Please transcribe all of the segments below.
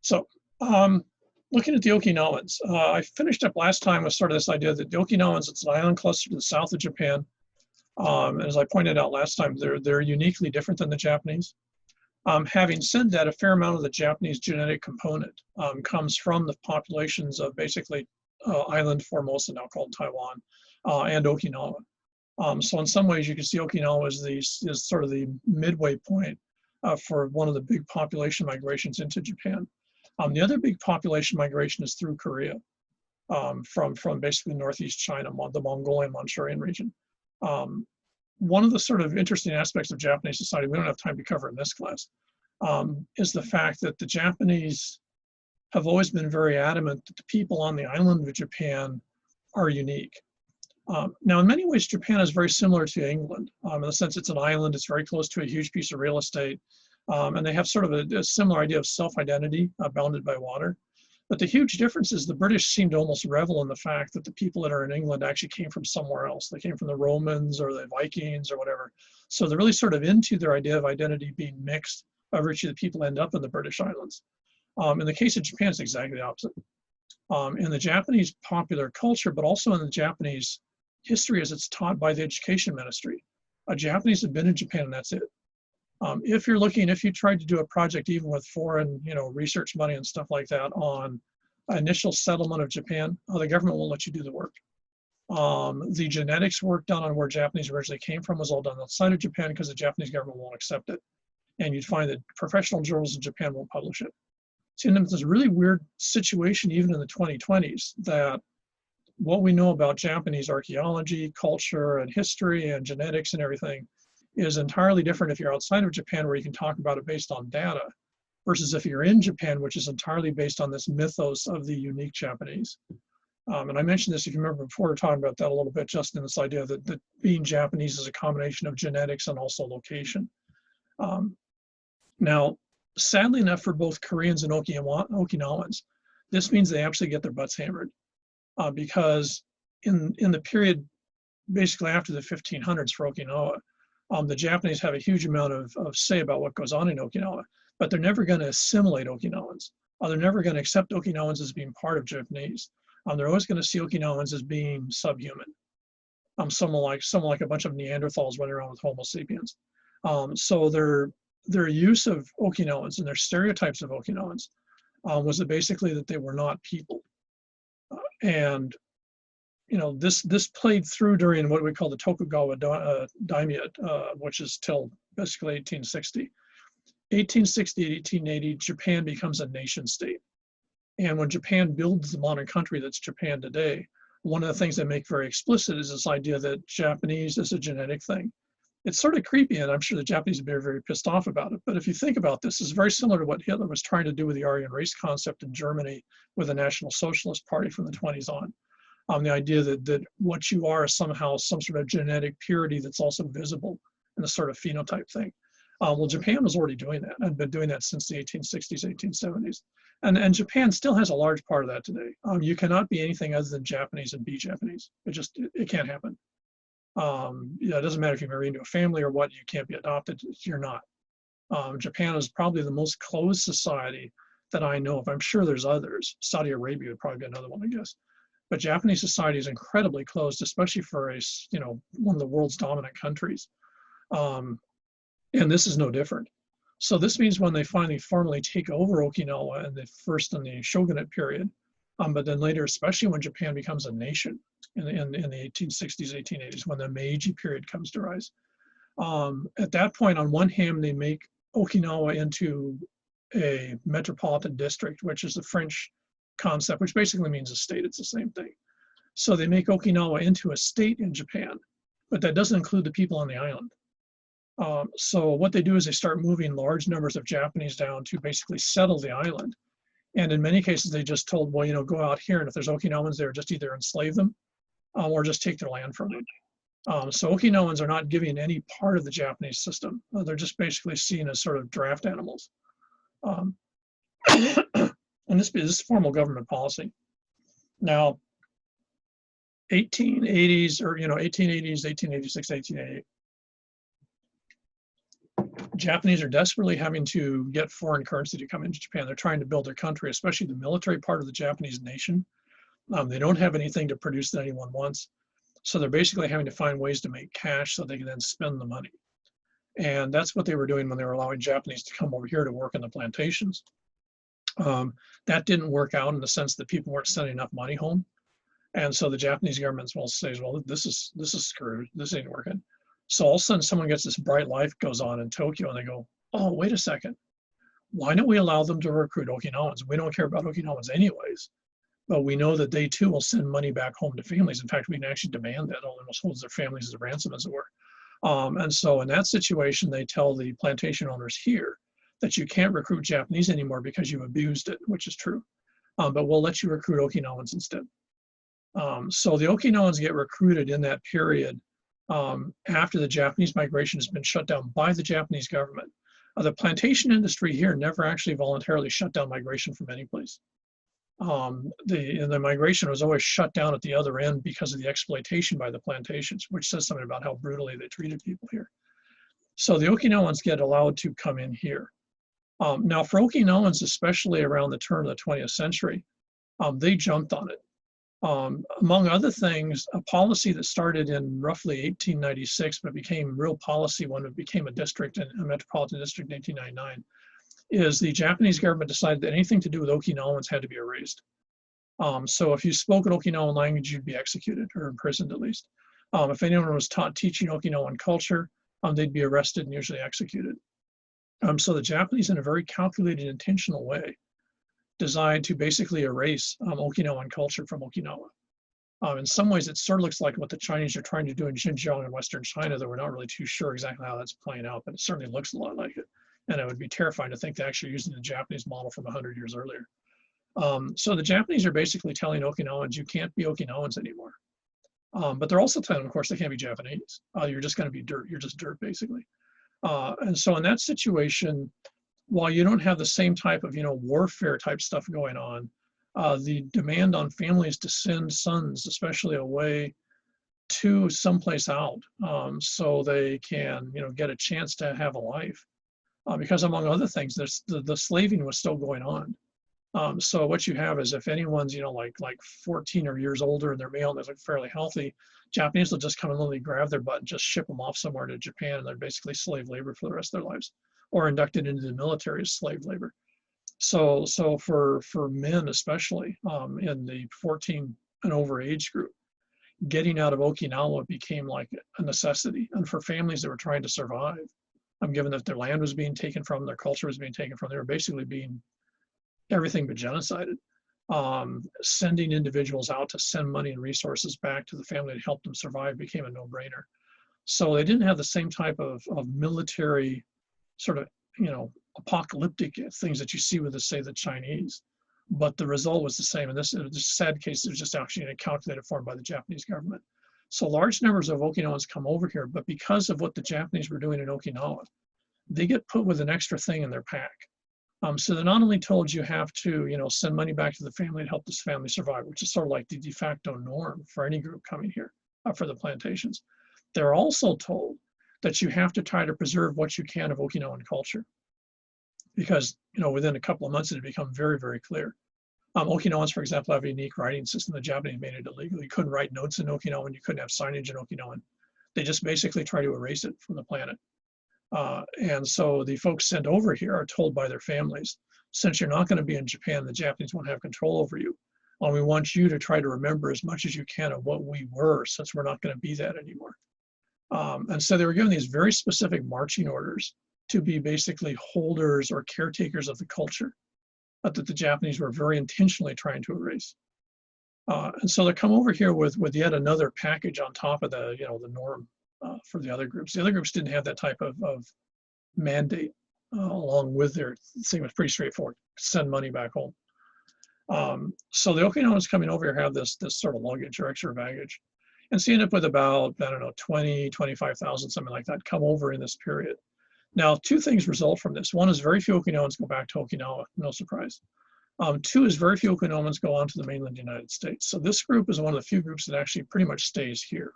So, looking at the Okinawans, I finished up last time with sort of this idea that the Okinawans, it's an island cluster to the south of Japan. As I pointed out last time, they're uniquely different than the Japanese. Having said that, a fair amount of the Japanese genetic component comes from the populations of basically island Formosa, now called Taiwan, and Okinawa. So in some ways, you can see Okinawa is sort of the midway point for one of the big population migrations into Japan. The other big population migration is through Korea, from basically northeast China, the Mongolian Manchurian region. One of the sort of interesting aspects of Japanese society, we don't have time to cover in this class, is the fact that the Japanese have always been very adamant that the people on the island of Japan are unique. Now, in many ways, Japan is very similar to England, in the sense it's an island, it's very close to a huge piece of real estate, and they have sort of a similar idea of self-identity bounded by water. But the huge difference is the British seem to almost revel in the fact that the people that are in England actually came from somewhere else. They came from the Romans or the Vikings or whatever. So they're really sort of into their idea of identity being mixed by virtue of the people end up in the British Islands. In the case of Japan, it's exactly the opposite. In the Japanese popular culture, but also in the Japanese history as it's taught by the education ministry, Japanese have been in Japan and that's it. If you tried to do a project even with foreign, research money and stuff like that on initial settlement of Japan, the government won't let you do the work. The genetics work done on where Japanese originally came from was all done outside of Japan because the Japanese government won't accept it. And you'd find that professional journals in Japan won't publish it. So there's this really weird situation even in the 2020s that what we know about Japanese archaeology, culture, and history, and genetics and everything is entirely different if you're outside of Japan, where you can talk about it based on data, versus if you're in Japan, which is entirely based on this mythos of the unique Japanese. And I mentioned this, if you remember before, we were talking about that a little bit, just in this idea that being Japanese is a combination of genetics and also location. Now, sadly enough for both Koreans and Okinawans, this means they actually get their butts hammered. Because in the period basically after the 1500s for Okinawa, the Japanese have a huge amount of say about what goes on in Okinawa, but they're never going to assimilate Okinawans. They're never going to accept Okinawans as being part of Japanese. They're always going to see Okinawans as being subhuman. Someone like a bunch of Neanderthals running around with Homo sapiens. So their use of Okinawans and their stereotypes of Okinawans was that basically that they were not people. And this played through during what we call the Tokugawa Daimyate, which is till basically 1860. 1860 to 1880, Japan becomes a nation state. And when Japan builds the modern country that's Japan today, one of the things they make very explicit is this idea that Japanese is a genetic thing. It's sort of creepy, and I'm sure the Japanese would be very pissed off about it. But if you think about this, it's very similar to what Hitler was trying to do with the Aryan race concept in Germany with the National Socialist Party from the 20s on. The idea that what you are is somehow some sort of genetic purity that's also visible in a sort of phenotype thing. Well, Japan was already doing that and been doing that since the 1860s, 1870s. And Japan still has a large part of that today. You cannot be anything other than Japanese and be Japanese. It can't happen. It doesn't matter if you marry into a family or what, you can't be adopted, you're not. Japan is probably the most closed society that I know of. I'm sure there's others. Saudi Arabia would probably be another one, I guess. But Japanese society is incredibly closed, especially for one of the world's dominant countries. And this is no different. So this means when they finally formally take over Okinawa in the shogunate period, but then later, especially when Japan becomes a nation in the 1860s, 1880s, when the Meiji period comes to rise. At that point, on one hand, they make Okinawa into a metropolitan district, which is the French concept, which basically means a state. It's the same thing. So they make Okinawa into a state in Japan, but that doesn't include the people on the island. So what they do is they start moving large numbers of Japanese down to basically settle the island. And in many cases, they just told, well, go out here, and if there's Okinawans there, just either enslave them or just take their land from them. So Okinawans are not giving any part of the Japanese system. They're just basically seen as sort of draft animals. And this is formal government policy. Now, 1880s, or 1880s, 1886, 1888. Japanese are desperately having to get foreign currency to come into Japan. They're trying to build their country, especially the military part of the Japanese nation. They don't have anything to produce that anyone wants. So they're basically having to find ways to make cash so they can then spend the money. And that's what they were doing when they were allowing Japanese to come over here to work in the plantations. That didn't work out in the sense that people weren't sending enough money home. And so the Japanese government says, well, this is screwed. This ain't working. So all of a sudden someone gets this bright light goes on in Tokyo and they go, oh, wait a second. Why don't we allow them to recruit Okinawans? We don't care about Okinawans anyways, but we know that they too will send money back home to families. In fact, we can actually demand that. Almost holds their families as a ransom, as it were. And so in that situation, they tell the plantation owners here that you can't recruit Japanese anymore because you abused it, which is true. But we'll let you recruit Okinawans instead. So the Okinawans get recruited in that period after the Japanese migration has been shut down by the Japanese government. The plantation industry here never actually voluntarily shut down migration from any place. The migration was always shut down at the other end because of the exploitation by the plantations, which says something about how brutally they treated people here. So the Okinawans get allowed to come in here. Now for Okinawans, especially around the turn of the 20th century, they jumped on it. Among other things, a policy that started in roughly 1896, but became real policy when it became a district, a metropolitan district in 1899, is the Japanese government decided that anything to do with Okinawans had to be erased. So if you spoke an Okinawan language, you'd be executed or imprisoned at least. If anyone was taught teaching Okinawan culture, they'd be arrested and usually executed. So the Japanese, in a very calculated, intentional way, designed to basically erase Okinawan culture from Okinawa. In some ways, it sort of looks like what the Chinese are trying to do in Xinjiang and Western China, though we're not really too sure exactly how that's playing out, but it certainly looks a lot like it. And it would be terrifying to think they're actually using the Japanese model from 100 years earlier. So the Japanese are basically telling Okinawans, you can't be Okinawans anymore. But they're also telling them, of course, they can't be Japanese. You're just going to be dirt. You're just dirt, basically. And so in that situation, while you don't have the same type of, warfare type stuff going on, the demand on families to send sons, especially away to someplace out, so they can, get a chance to have a life. Because among other things, the slaving was still going on. So what you have is if anyone's, like 14 or years older and they're male and they look fairly healthy, Japanese will just come and literally grab their butt and just ship them off somewhere to Japan, and they're basically slave labor for the rest of their lives, or inducted into the military as slave labor. So for men especially, in the 14 and over age group, getting out of Okinawa became like a necessity. And for families that were trying to survive, given that their land was being taken from them, their culture was being taken from them, they were basically being everything but genocided. Sending individuals out to send money and resources back to the family to help them survive became a no-brainer. So they didn't have the same type of military sort of, apocalyptic things that you see with, say, the Chinese. But the result was the same. In this sad case, it was just actually in a calculated form by the Japanese government. So large numbers of Okinawans come over here, but because of what the Japanese were doing in Okinawa, they get put with an extra thing in their pack. So they're not only told you have to, send money back to the family to help this family survive, which is sort of like the de facto norm for any group coming here for the plantations. They're also told that you have to try to preserve what you can of Okinawan culture. Because, within a couple of months, it had become very, very clear. Okinawans, for example, have a unique writing system. The Japanese made it illegal. You couldn't write notes in Okinawan. You couldn't have signage in Okinawan. They just basically try to erase it from the planet. And so the folks sent over here are told by their families, since you're not going to be in Japan, the Japanese won't have control over you. We want you to try to remember as much as you can of what we were, since we're not going to be that anymore. And so they were given these very specific marching orders to be basically holders or caretakers of the culture that the Japanese were very intentionally trying to erase. And so they come over here with yet another package on top of the, the norm for the other groups. The other groups didn't have that type of mandate along with their thing. Was pretty straightforward: send money back home. So the Okinawans coming over here have this sort of luggage or extra baggage, and so you end up with about 20, 25,000, something like that, come over in this period. Now, two things result from this. One is very few Okinawans go back to Okinawa, no surprise. Two is very few Okinawans go on to the mainland United States. So this group is one of the few groups that actually pretty much stays here.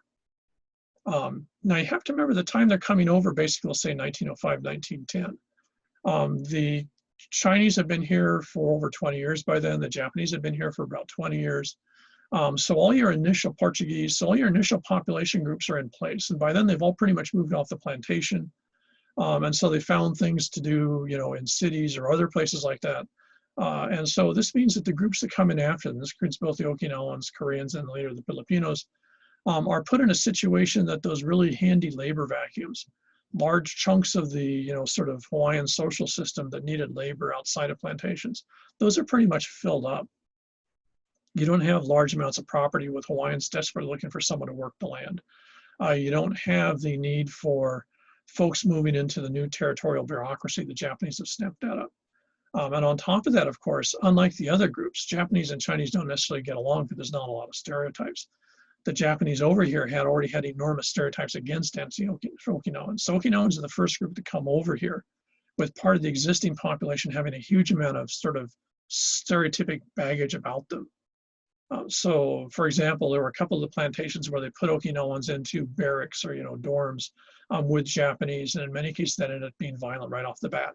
Now you have to remember the time they're coming over, basically, we'll say 1905, 1910. The Chinese have been here for over 20 years by then. The Japanese have been here for about 20 years. So all your initial Portuguese, so all your initial population groups are in place. And by then they've all pretty much moved off the plantation. And so they found things to do, you know, in cities or other places like that. And so this means that the groups that come in after them, this includes both the Okinawans-Koreans and later the Filipinos, are put in a situation that those really handy labor vacuums, large chunks of the, you know, sort of Hawaiian social system that needed labor outside of plantations, those are pretty much filled up. You don't have large amounts of property with Hawaiians desperately looking for someone to work the land. You don't have the need for folks moving into the new territorial bureaucracy the Japanese have snapped that up. And on top of that, of course, unlike the other groups, Japanese and Chinese don't necessarily get along because there's not a lot of stereotypes. The Japanese over here had already had enormous stereotypes against Okinawans. So Okinawans are the first group to come over here with part of the existing population having a huge amount of sort of stereotypic baggage about them. So, for example, there were a couple of the plantations where they put Okinawans into barracks or, you know, dorms with Japanese, and in many cases that ended up being violent right off the bat.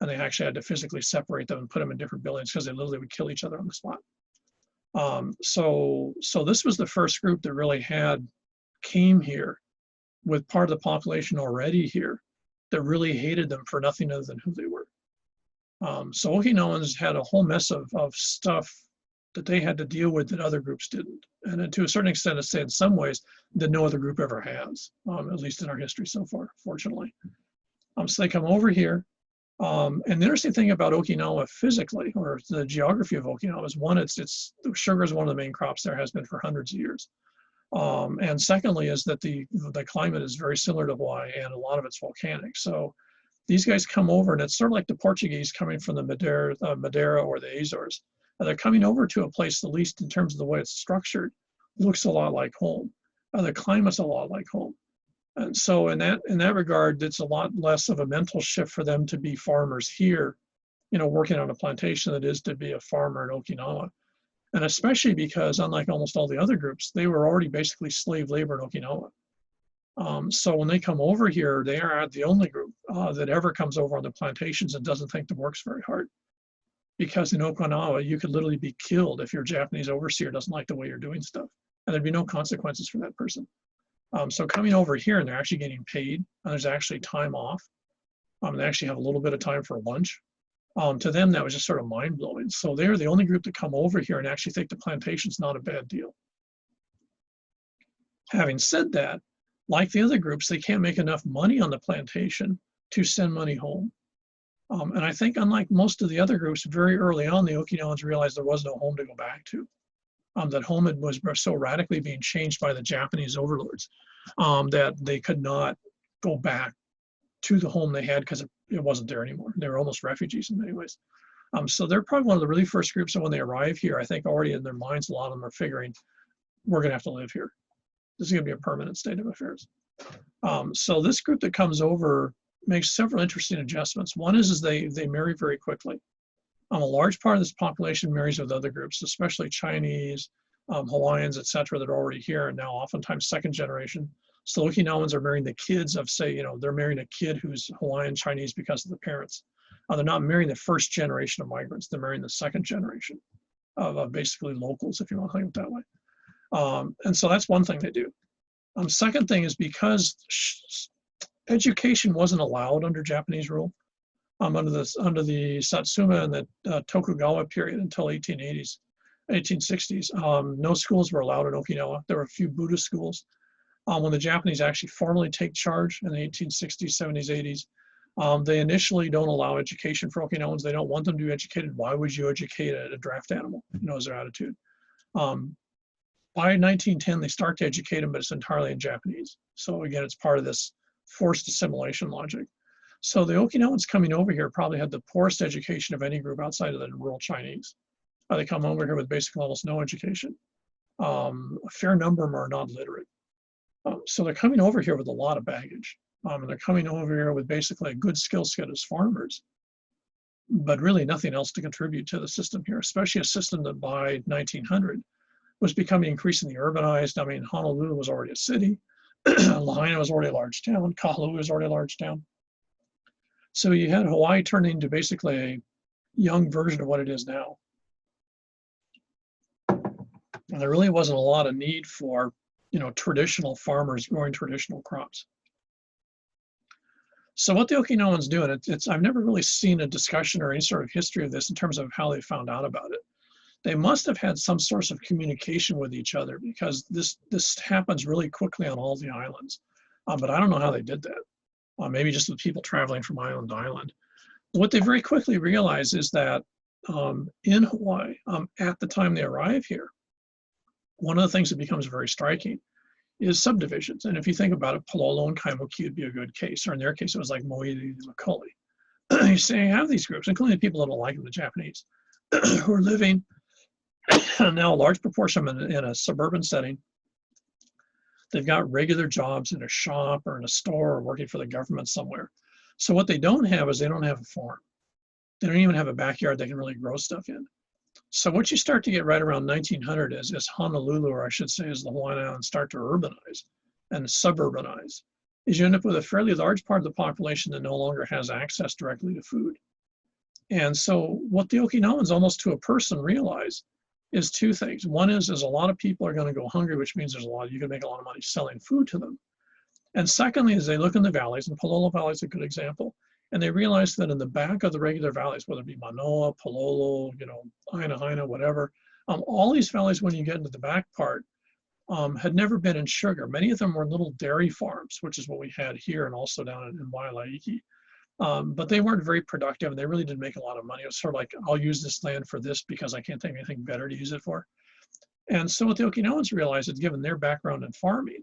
And they actually had to physically separate them and put them in different buildings because they literally would kill each other on the spot. So this was the first group that really came here with part of the population already here that really hated them for nothing other than who they were. So Okinawans had a whole mess of stuff that they had to deal with that other groups didn't. And to a certain extent, I'd say in some ways that no other group ever has, at least in our history so far, fortunately. So they come over here. And the interesting thing about Okinawa physically, or the geography of Okinawa, is one, sugar is one of the main crops there, has been for hundreds of years. And secondly is that the climate is very similar to Hawaii and a lot of it's volcanic. So these guys come over and it's sort of like the Portuguese coming from the Madeira or the Azores. They're coming over to a place, at least in terms of the way it's structured, looks a lot like home. The climate's a lot like home. And so in that regard, it's a lot less of a mental shift for them to be farmers here, you know, working on a plantation than it is to be a farmer in Okinawa. And especially because, unlike almost all the other groups, they were already basically slave labor in Okinawa. So when they come over here, they are the only group that ever comes over on the plantations and doesn't think the work's very hard. Because in Okinawa, you could literally be killed if your Japanese overseer doesn't like the way you're doing stuff. And there'd be no consequences for that person. So coming over here, and they're actually getting paid, and there's actually time off. They actually have a little bit of time for lunch. To them, that was just sort of mind-blowing. So they're the only group to come over here and actually think the plantation's not a bad deal. Having said that, like the other groups, they can't make enough money on the plantation to send money home. And I think unlike most of the other groups, very early on, the Okinawans realized there was no home to go back to. That home was so radically being changed by the Japanese overlords that they could not go back to the home they had because it wasn't there anymore. They were almost refugees in many ways. So they're probably one of the really first groups that when they arrive here, I think already in their minds, a lot of them are figuring, we're gonna have to live here. This is gonna be a permanent state of affairs. So this group that comes over makes several interesting adjustments. One is they marry very quickly. A large part of this population marries with other groups, especially Chinese, Hawaiians, et cetera, that are already here and now oftentimes second generation. So Okinawans are marrying the kids of, say, you know, they're marrying a kid who's Hawaiian Chinese because of the parents. They're not marrying the first generation of migrants, they're marrying the second generation of basically locals, if you want to think of it that way. And so that's one thing they do. Second thing is because education wasn't allowed under Japanese rule, under the Satsuma and the Tokugawa period until 1860s. No schools were allowed in Okinawa. There were a few Buddhist schools. When the Japanese actually formally take charge in the 1860s, 70s, 80s, they initially don't allow education for Okinawans. They don't want them to be educated. Why would you educate a draft animal? You know, is their attitude. By 1910, they start to educate them, but it's entirely in Japanese. So again, it's part of this forced assimilation logic. So the Okinawans coming over here probably had the poorest education of any group outside of the rural Chinese. They come over here with basically almost no education. A fair number of them are not literate. So they're coming over here with a lot of baggage. And they're coming over here with basically a good skill set as farmers, but really nothing else to contribute to the system here, especially a system that by 1900 was becoming increasingly urbanized. I mean, Honolulu was already a city. Lahaina was already a large town. Kahului was already a large town. So you had Hawaii turn into basically a young version of what it is now. And there really wasn't a lot of need for, traditional farmers growing traditional crops. So what the Okinawans do, and I've never really seen a discussion or any sort of history of this in terms of how they found out about it. They must have had some source of communication with each other, because this happens really quickly on all the islands. But I don't know how they did that. Maybe just with people traveling from island to island. What they very quickly realize is that in Hawaii, at the time they arrive here, one of the things that becomes very striking is subdivisions. And if you think about it, Palolo and Kaimuki would be a good case, or in their case, it was like Mo'ili and Makoli. You say you have these groups, including the people that don't like them, the Japanese, who are living now a large proportion in a suburban setting. They've got regular jobs in a shop or in a store or working for the government somewhere. So what they don't have is they don't have a farm. They don't even have a backyard they can really grow stuff in. So what you start to get right around 1900 is Honolulu, or I should say, as the Hawaiian Islands start to urbanize and suburbanize, is you end up with a fairly large part of the population that no longer has access directly to food. And so what the Okinawans almost to a person realize is two things. One is a lot of people are going to go hungry, which means you can make a lot of money selling food to them. And secondly, is they look in the valleys, and Palolo Valley is a good example, and they realize that in the back of the regular valleys, whether it be Manoa, Palolo, Haina, whatever, all these valleys, when you get into the back part, had never been in sugar. Many of them were little dairy farms, which is what we had here and also down in Waialaiki. But they weren't very productive, and they really didn't make a lot of money. It was sort of like, I'll use this land for this because I can't think of anything better to use it for. And so what the Okinawans realized is, given their background in farming,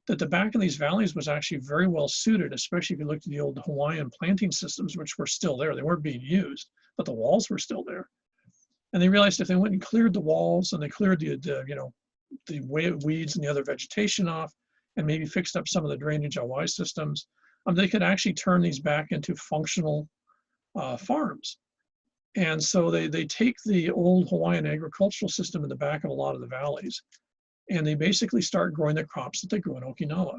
that the back of these valleys was actually very well suited, especially if you looked at the old Hawaiian planting systems, which were still there. They weren't being used, but the walls were still there. And they realized if they went and cleared the walls and they cleared the weeds and the other vegetation off, and maybe fixed up some of the drainage LY systems, they could actually turn these back into functional farms. And so they take the old Hawaiian agricultural system in the back of a lot of the valleys, and they basically start growing the crops that they grew in Okinawa.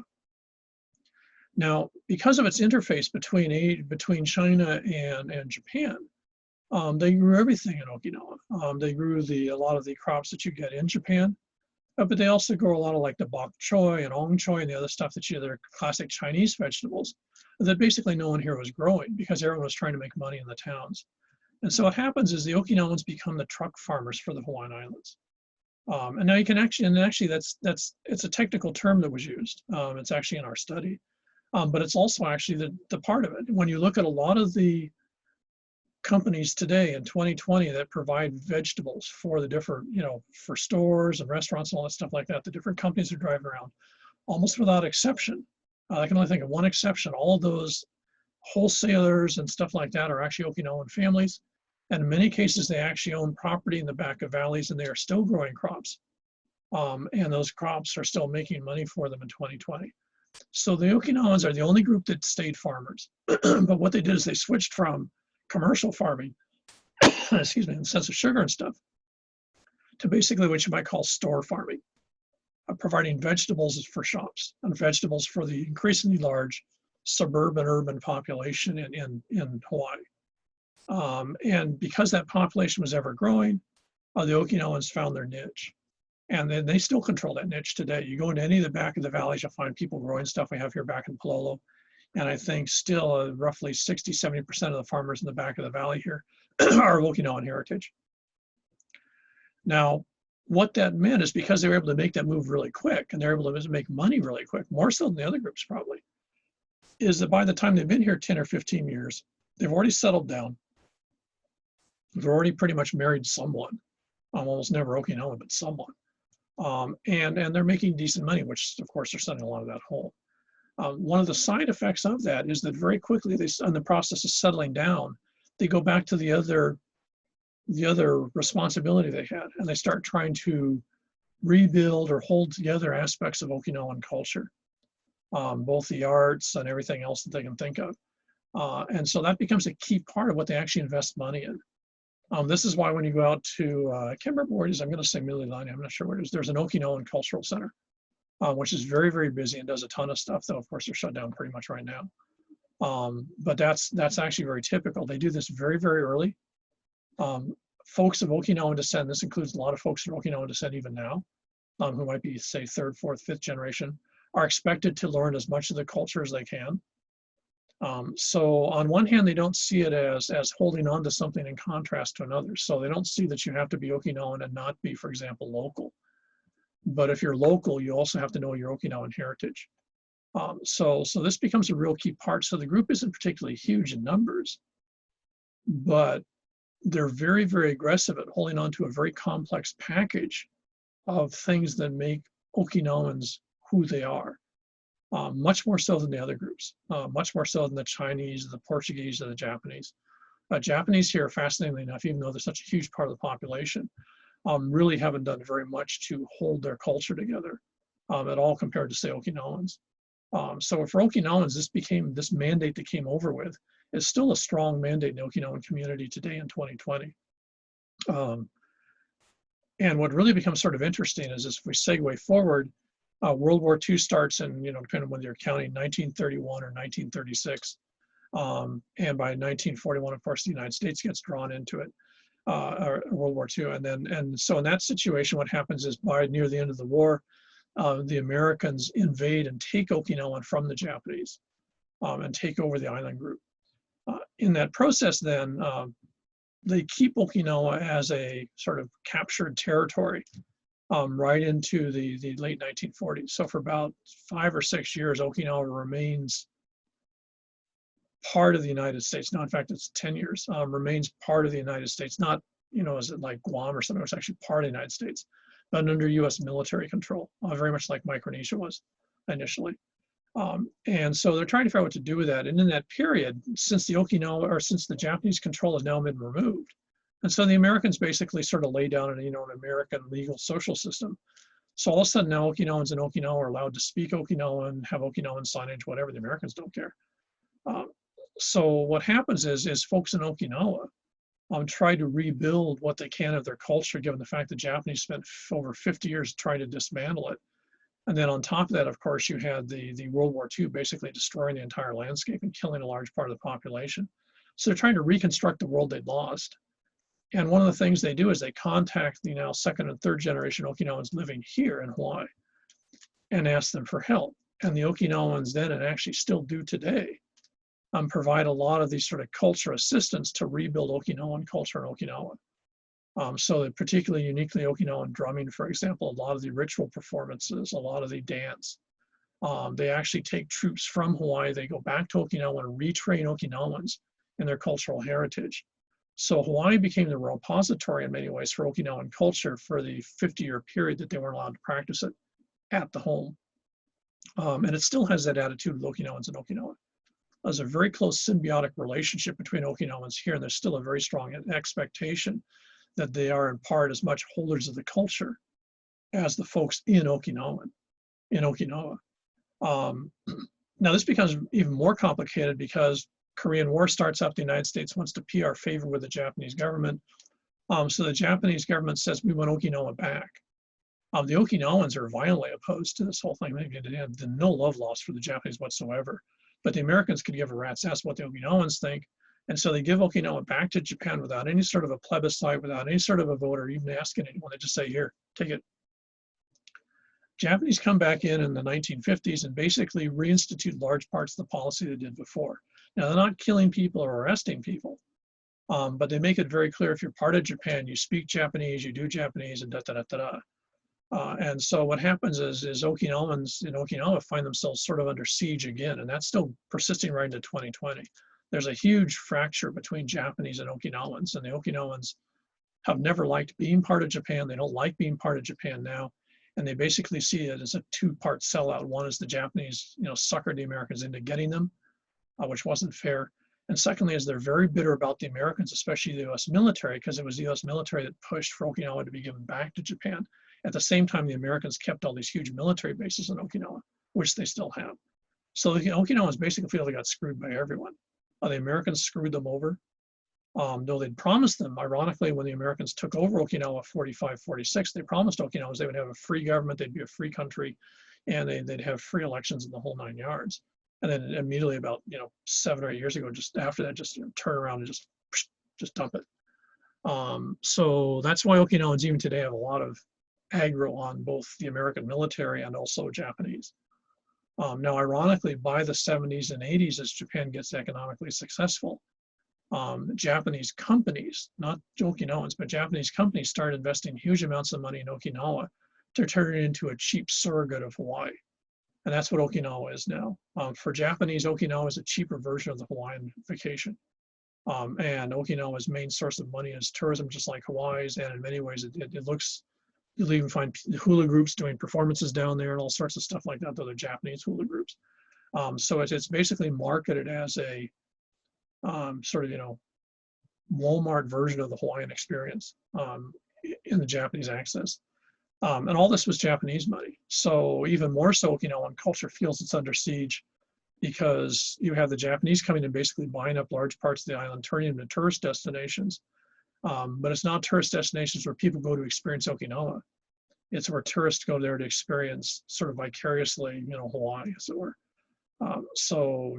Now, because of its interface between China and Japan, they grew everything in Okinawa. They grew a lot of the crops that you get in Japan, but they also grow a lot of like the bok choy and ong choy and the other stuff they're classic Chinese vegetables that basically no one here was growing because everyone was trying to make money in the towns. And so what happens is the Okinawans become the truck farmers for the Hawaiian Islands. And now you can actually it's a technical term that was used. It's actually in our study, but it's also actually the part of it. When you look at a lot of the companies today in 2020 that provide vegetables for the different, for stores and restaurants and all that stuff like that, the different companies that drive around, almost without exception, I can only think of one exception, all of those wholesalers and stuff like that are actually Okinawan families. And in many cases, they actually own property in the back of valleys, and they are still growing crops. And those crops are still making money for them in 2020. So the Okinawans are the only group that stayed farmers. But what they did is they switched from commercial farming, excuse me, in the sense of sugar and stuff, to basically what you might call store farming, providing vegetables for shops and vegetables for the increasingly large suburban urban population in Hawaii. And because that population was ever growing, the Okinawans found their niche. And then they still control that niche today. You go into any of the back of the valleys, you'll find people growing stuff. We have here back in Palolo. And I think still roughly 60–70% of the farmers in the back of the valley here are of Okinawan heritage. Now, what that meant is because they were able to make that move really quick, and they're able to make money really quick, more so than the other groups probably, is that by the time they've been here 10 or 15 years, they've already settled down. They've already pretty much married someone, almost never Okinawan, but someone. And they're making decent money, which of course they're sending a lot of that home. One of the side effects of that is that very quickly, in the process of settling down, they go back to the other responsibility they had, and they start trying to rebuild or hold together aspects of Okinawan culture, both the arts and everything else that they can think of. And so that becomes a key part of what they actually invest money in. This is why when you go out to, I can't remember where it is, I'm going to say Mililani, I'm not sure where it is, there's an Okinawan Cultural Center which is very, very busy and does a ton of stuff, though of course they're shut down pretty much right now. But that's actually very typical. They do this very, very early. Folks of Okinawan descent, this includes a lot of folks of Okinawan descent even now, who might be, say, third, fourth, fifth generation, are expected to learn as much of the culture as they can. So on one hand, they don't see it as holding on to something in contrast to another. So they don't see that you have to be Okinawan and not be, for example, local. But if you're local, you also have to know your Okinawan heritage. So this becomes a real key part. So the group isn't particularly huge in numbers, but they're very, very aggressive at holding on to a very complex package of things that make Okinawans who they are. Much more so than the other groups, much more so than the Chinese, the Portuguese, or the Japanese. Japanese here, fascinatingly enough, even though they're such a huge part of the population, really haven't done very much to hold their culture together at all compared to, say, Okinawans. So for Okinawans, this mandate that came over with is still a strong mandate in the Okinawan community today in 2020. And what really becomes sort of interesting is if we segue forward, World War II starts in, depending on whether you're counting 1931 or 1936. And by 1941, of course, the United States gets drawn into it, or World War II. And so in that situation, what happens is by near the end of the war, the Americans invade and take Okinawa from the Japanese and take over the island group. In that process, then, they keep Okinawa as a sort of captured territory right into the late 1940s. So for about 5 or 6 years, Okinawa remains part of the United States. No, in fact, it's 10 years, remains part of the United States, not, is it like Guam or something? It's actually part of the United States, but under US military control, very much like Micronesia was initially. And so they're trying to figure out what to do with that. And in that period, since the Japanese control has now been removed, and so the Americans basically sort of lay down an American legal social system. So all of a sudden now Okinawans in Okinawa are allowed to speak Okinawan, have Okinawan signage, whatever. The Americans don't care. So what happens is folks in Okinawa try to rebuild what they can of their culture, given the fact that Japanese spent over 50 years trying to dismantle it. And then on top of that, of course, you had the World War II basically destroying the entire landscape and killing a large part of the population. So they're trying to reconstruct the world they'd lost. And one of the things they do is they contact the now second and third generation Okinawans living here in Hawaii and ask them for help. And the Okinawans then, and actually still do today, provide a lot of these sort of culture assistance to rebuild Okinawan culture in Okinawa. So that particularly uniquely Okinawan drumming, for example, a lot of the ritual performances, a lot of the dance. They actually take troops from Hawaii, they go back to Okinawa and retrain Okinawans in their cultural heritage. So Hawaii became the repository in many ways for Okinawan culture for the 50-year period that they weren't allowed to practice it at the home. And it still has that attitude with Okinawans in Okinawa. There's a very close symbiotic relationship between Okinawans here, and there's still a very strong expectation that they are in part as much holders of the culture as the folks in Okinawa. Now this becomes even more complicated because Korean War starts up, the United States wants to PR favor with the Japanese government. So the Japanese government says, we want Okinawa back. The Okinawans are violently opposed to this whole thing. They have no love lost for the Japanese whatsoever. But the Americans could give a rat's ass what the Okinawans think. And so they give Okinawa back to Japan without any sort of a plebiscite, without any sort of a vote or even asking anyone. They just say, here, take it. Japanese come back in the 1950s and basically reinstitute large parts of the policy they did before. Now, they're not killing people or arresting people, but they make it very clear if you're part of Japan, you speak Japanese, you do Japanese, and da-da-da-da-da. And so what happens is Okinawans in Okinawa find themselves sort of under siege again, and that's still persisting right into 2020. There's a huge fracture between Japanese and Okinawans, and the Okinawans have never liked being part of Japan. They don't like being part of Japan now, and they basically see it as a two-part sellout. One is the Japanese, suckered the Americans into getting them, which wasn't fair. And secondly, is they're very bitter about the Americans, especially the US military, because it was the US military that pushed for Okinawa to be given back to Japan. At the same time, the Americans kept all these huge military bases in Okinawa, which they still have. So the Okinawans basically feel they got screwed by everyone. The Americans screwed them over. Though they'd promised them, ironically, when the Americans took over Okinawa 45, 46, they promised Okinawans they would have a free government, they'd be a free country. and they'd have free elections in the whole 9 yards. And then immediately about 7 or 8 years ago, just after that, just turn around and just dump it. So that's why Okinawans even today have a lot of aggro on both the American military and also Japanese. Now, ironically, by the 70s and 80s, as Japan gets economically successful, Japanese companies, not Okinawans, but Japanese companies started investing huge amounts of money in Okinawa to turn it into a cheap surrogate of Hawaii. And that's what Okinawa is now. For Japanese, Okinawa is a cheaper version of the Hawaiian vacation. And Okinawa's main source of money is tourism, just like Hawaii's. And in many ways, it looks, you'll even find hula groups doing performances down there and all sorts of stuff like that. Those are Japanese hula groups. So it's basically marketed as a sort of, Walmart version of the Hawaiian experience in the Japanese access. And all this was Japanese money. So even more so, Okinawan culture feels it's under siege because you have the Japanese coming and basically buying up large parts of the island, turning them into tourist destinations. But it's not tourist destinations where people go to experience Okinawa. It's where tourists go there to experience sort of vicariously, Hawaii, as it were. So,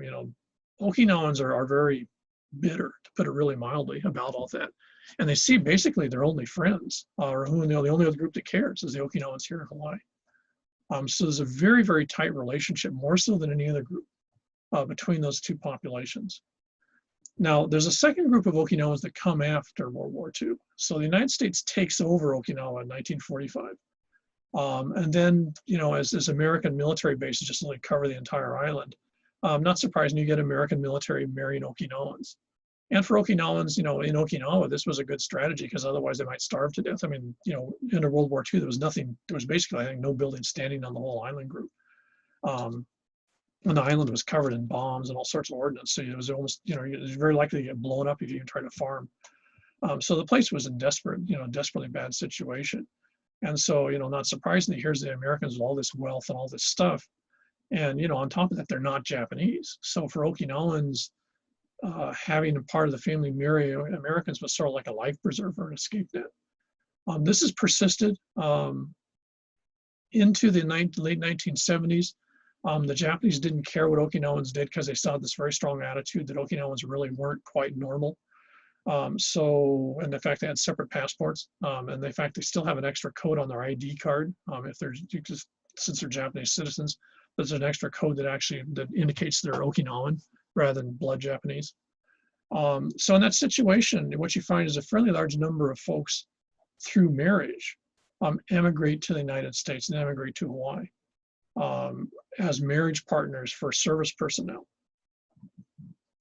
Okinawans are very bitter, to put it really mildly, about all that. And they see basically their only friends, or the only other group that cares is the Okinawans here in Hawaii. So there's a very, very tight relationship, more so than any other group, between those two populations. Now, there's a second group of Okinawans that come after World War II. So the United States takes over Okinawa in 1945. And then, as American military bases just only cover the entire island, not surprising, you get American military marrying Okinawans. And for Okinawans, in Okinawa, this was a good strategy because otherwise they might starve to death. I mean, in World War II, there was basically, I think, no building standing on the whole island group. And the island was covered in bombs and all sorts of ordnance. So it was almost, it was very likely to get blown up if you even tried to farm. So the place was in desperately bad situation. And so, not surprisingly, here's the Americans with all this wealth and all this stuff. And, on top of that, they're not Japanese. So for Okinawans, having a part of the family marry Americans was sort of like a life preserver, an escape net. This has persisted into the late 1970s. The Japanese didn't care what Okinawans did because they saw this very strong attitude that Okinawans really weren't quite normal. And the fact they had separate passports, and the fact they still have an extra code on their ID card, since they're Japanese citizens, there's an extra code that indicates they're Okinawan rather than blood Japanese. So in that situation, what you find is a fairly large number of folks through marriage emigrate to the United States and emigrate to Hawaii as marriage partners for service personnel.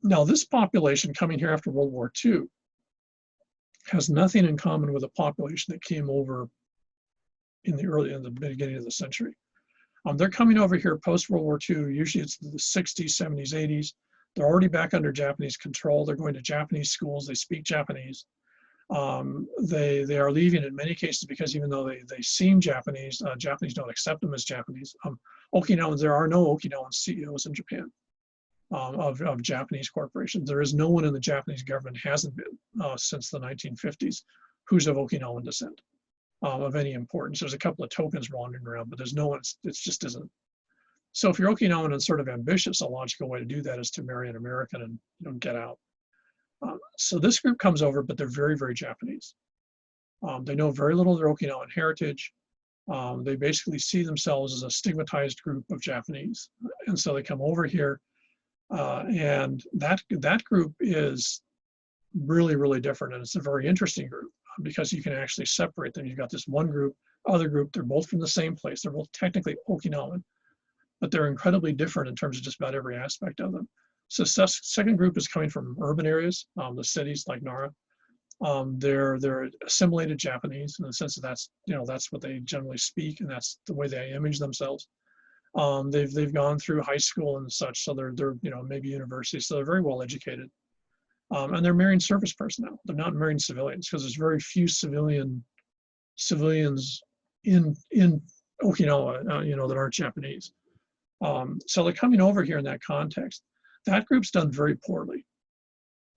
Now, this population coming here after World War II has nothing in common with a population that came over in the beginning of the century. They're coming over here post-World War II, usually it's the 60s, 70s, 80s. They're already back under Japanese control. They're going to Japanese schools. They speak Japanese. They are leaving in many cases because even though they seem Japanese, Japanese don't accept them as Japanese. Okinawans, there are no Okinawan CEOs in Japan of Japanese corporations. There is no one in the Japanese government, hasn't been since the 1950s, who's of Okinawan descent of any importance. There's a couple of tokens wandering around, but there's no one, it just isn't. So if you're Okinawan and sort of ambitious, a logical way to do that is to marry an American and get out. So this group comes over, but they're very, very Japanese. They know very little of their Okinawan heritage. They basically see themselves as a stigmatized group of Japanese. And so they come over here, and that group is really, really different. And it's a very interesting group because you can actually separate them. You've got this one group, other group, they're both from the same place. They're both technically Okinawan, but they're incredibly different in terms of just about every aspect of them. So second group is coming from urban areas, the cities like Nara. They're assimilated Japanese in the sense that that's what they generally speak and that's the way they image themselves. They've gone through high school and such, so they're maybe university, so they're very well educated. And they're marrying service personnel. They're not marrying civilians because there's very few civilians in Okinawa, that aren't Japanese. So they're coming over here in that context. That group's done very poorly.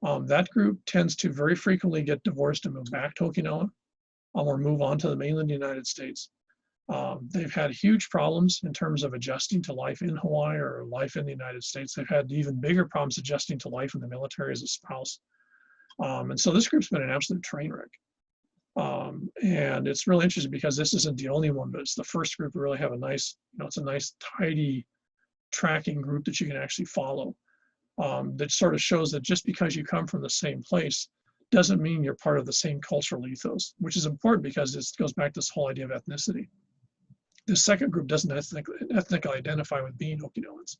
That group tends to very frequently get divorced and move back to Okinawa or move on to the mainland United States. They've had huge problems in terms of adjusting to life in Hawaii or life in the United States. They've had even bigger problems adjusting to life in the military as a spouse. And so this group's been an absolute train wreck. And it's really interesting because this isn't the only one, but it's the first group to really have a nice, it's a nice tidy tracking group that you can actually follow. That sort of shows that just because you come from the same place doesn't mean you're part of the same cultural ethos, which is important because it goes back to this whole idea of ethnicity. The second group doesn't ethnically identify with being Okinawans.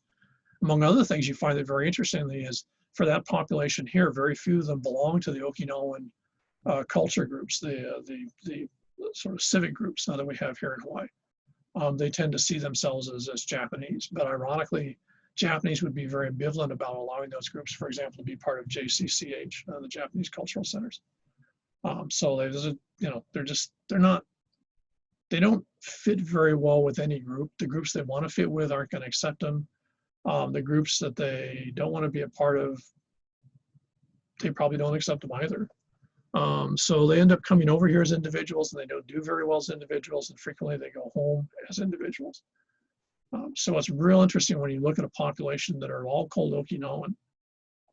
Among other things, you find that very interestingly is for that population here, very few of them belong to the Okinawan culture groups, the sort of civic groups now that we have here in Hawaii. They tend to see themselves as Japanese, but ironically, Japanese would be very ambivalent about allowing those groups, for example, to be part of JCCH, the Japanese Cultural Centers. So they don't fit very well with any group. The groups they want to fit with aren't going to accept them. The groups that they don't want to be a part of, they probably don't accept them either. So they end up coming over here as individuals, and they don't do very well as individuals, and frequently they go home as individuals. So it's real interesting when you look at a population that are all called Okinawan,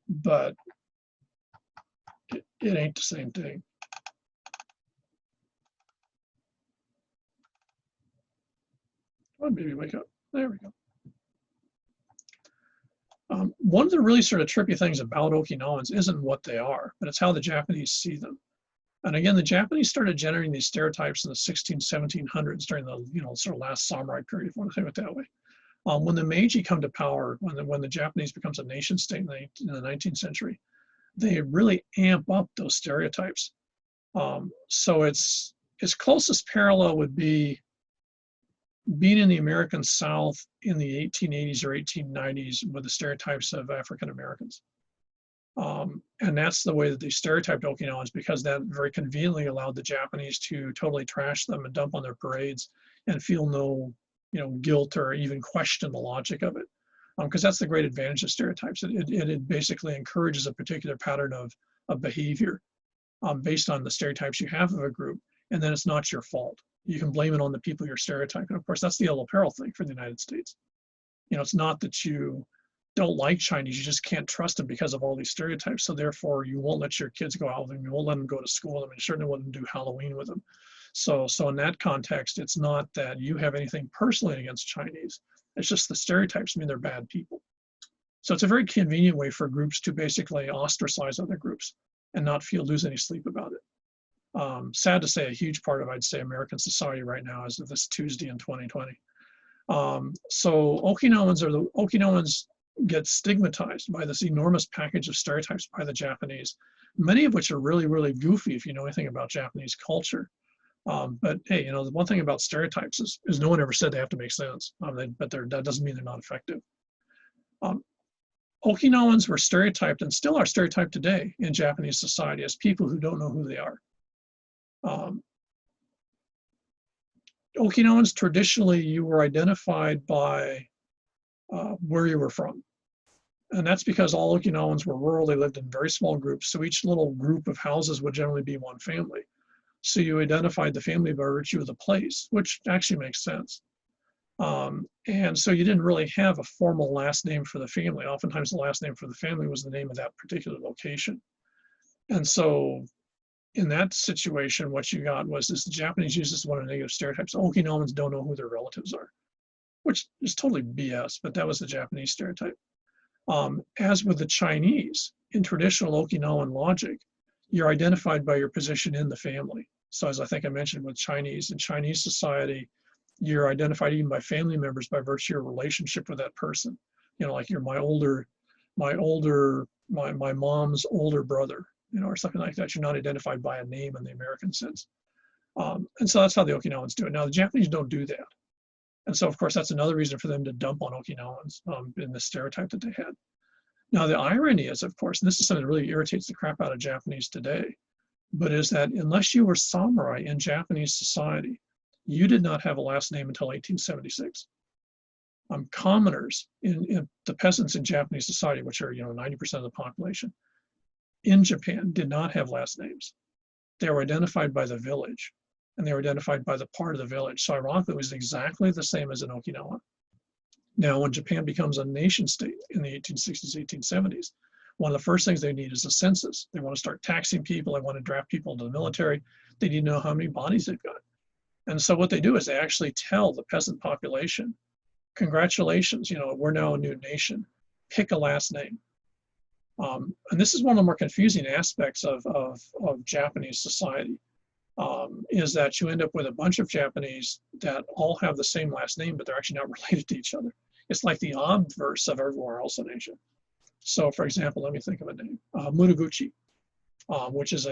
but it ain't the same thing. Oh, maybe wake up. There we go. One of the really sort of trippy things about Okinawans isn't what they are, but it's how the Japanese see them. And again, the Japanese started generating these stereotypes in the 1700s during the sort of last samurai period, if you want to think of it that way. When the Meiji come to power, when the Japanese becomes a nation state in the 19th century, they really amp up those stereotypes. So its closest parallel would be being in the American South in the 1880s or 1890s with the stereotypes of African Americans. And that's the way that they stereotyped Okinawans, because that very conveniently allowed the Japanese to totally trash them and dump on their parades and feel no guilt or even question the logic of it. Because that's the great advantage of stereotypes. It basically encourages a particular pattern of behavior based on the stereotypes you have of a group, and then it's not your fault. You can blame it on the people you're stereotyping. Of course, that's the yellow peril thing for the United States. It's not that you don't like Chinese, you just can't trust them because of all these stereotypes. So therefore, you won't let your kids go out with them. You won't let them go to school with them. And you certainly wouldn't do Halloween with them. So in that context, it's not that you have anything personally against Chinese. It's just the stereotypes mean they're bad people. So it's a very convenient way for groups to basically ostracize other groups and not lose any sleep about it. Sad to say, a huge part of, I'd say, American society right now is this Tuesday in 2020. So Okinawans get stigmatized by this enormous package of stereotypes by the Japanese, many of which are really, really goofy if you know anything about Japanese culture. But hey, the one thing about stereotypes is no one ever said they have to make sense, but that doesn't mean they're not effective. Okinawans were stereotyped and still are stereotyped today in Japanese society as people who don't know who they are. Okinawans, traditionally, you were identified by where you were from. And that's because all Okinawans were rural. They lived in very small groups. So each little group of houses would generally be one family. So you identified the family by virtue of the place, which actually makes sense. And so you didn't really have a formal last name for the family. Oftentimes the last name for the family was the name of that particular location. And so in that situation, what you got was the Japanese used this one of the negative stereotypes. Okinawans don't know who their relatives are, which is totally BS, but that was the Japanese stereotype. As with the Chinese, in traditional Okinawan logic, you're identified by your position in the family. So as I think I mentioned with Chinese, in Chinese society, you're identified even by family members by virtue of your relationship with that person. Like you're my mom's older brother, or something like that. You're not identified by a name in the American sense. And so that's how the Okinawans do it. Now, the Japanese don't do that. And so, of course, that's another reason for them to dump on Okinawans in the stereotype that they had. Now, the irony is, of course, and this is something that really irritates the crap out of Japanese today, but is that unless you were samurai in Japanese society, you did not have a last name until 1876. Commoners, in the peasants in Japanese society, which are 90% of the population, in Japan did not have last names. They were identified by the village. and they were identified by the part of the village. So ironically, it was exactly the same as in Okinawa. Now, when Japan becomes a nation state in the 1860s, 1870s, one of the first things they need is a census. They want to start taxing people. They want to draft people into the military. They need to know how many bodies they've got. And so what they do is they actually tell the peasant population, congratulations, you know, we're now a new nation. Pick a last name. And this is one of the more confusing aspects of Japanese society, is that you end up with a bunch of Japanese that all have the same last name, but they're actually not related to each other. It's like the obverse of everywhere else in Asia. So for example, let me think of a name, Muraguchi, which is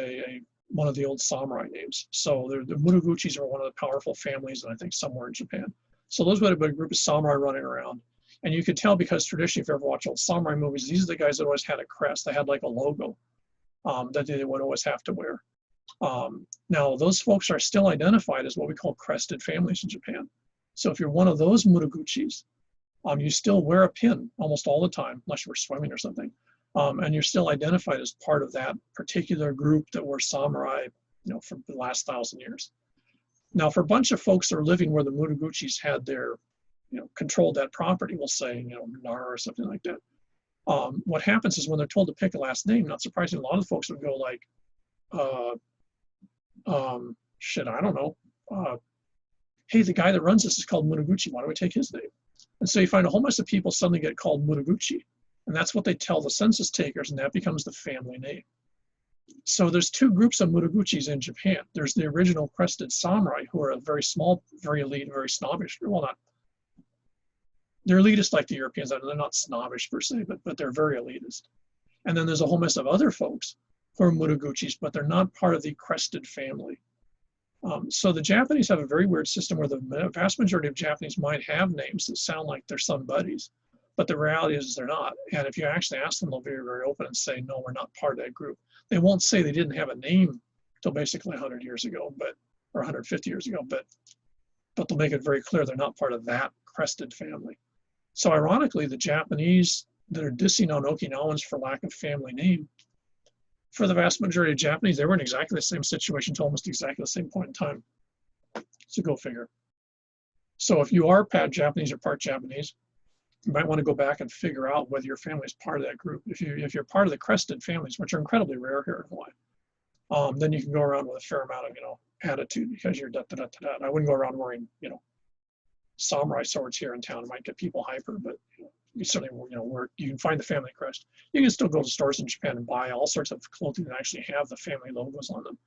one of the old samurai names. So the Muraguchis are one of the powerful families, and I think somewhere in Japan. So those would have been a group of samurai running around. And you could tell because traditionally, if you ever watch old samurai movies, these are the guys that always had a crest. They had like a logo that they would always have to wear. Now, those folks are still identified as what we call crested families in Japan. So if you're one of those Muraguchis, you still wear a pin almost all the time, unless you were swimming or something. And you're still identified as part of that particular group that were samurai, you know, for the last 1,000 years. Now, for a bunch of folks that are living where the Muraguchis had their, you know, controlled that property, we'll say, you know, Nara or something like that. What happens is when they're told to pick a last name, not surprisingly, a lot of folks would go like, shit, I don't know. Hey, the guy that runs this is called Muraguchi. Why don't we take his name? And so you find a whole bunch of people suddenly get called Muraguchi. And that's what they tell the census takers, and that becomes the family name. So there's two groups of Muraguchis in Japan. There's the original crested samurai, who are a very small, very elite, very snobbish. Well, they're elitist like the Europeans. They're not snobbish per se, but they're very elitist. And then there's a whole mess of other folks who are Muraguchis, but they're not part of the crested family. So the Japanese have a very weird system where the vast majority of Japanese might have names that sound like they're some buddies, but the reality is they're not. And if you actually ask them, they'll be very open and say, no, we're not part of that group. They won't say they didn't have a name till basically 100 years ago, or 150 years ago, but they'll make it very clear they're not part of that crested family. So ironically, the Japanese that are dissing on Okinawans for lack of family name, for the vast majority of Japanese, they were in exactly the same situation to almost exactly the same point in time. So go figure. So if you are part Japanese or part Japanese, you might want to go back and figure out whether your family is part of that group. If you're part of the crested families, which are incredibly rare here in Hawaii, then you can go around with a fair amount of, you know, attitude because you're da-da-da-da-da. And I wouldn't go around wearing, you know, samurai swords here in town. It might get people hyper, but you know, you certainly, you know, where you can find the family crest. You can still go to stores in Japan and buy all sorts of clothing that actually have the family logos on them.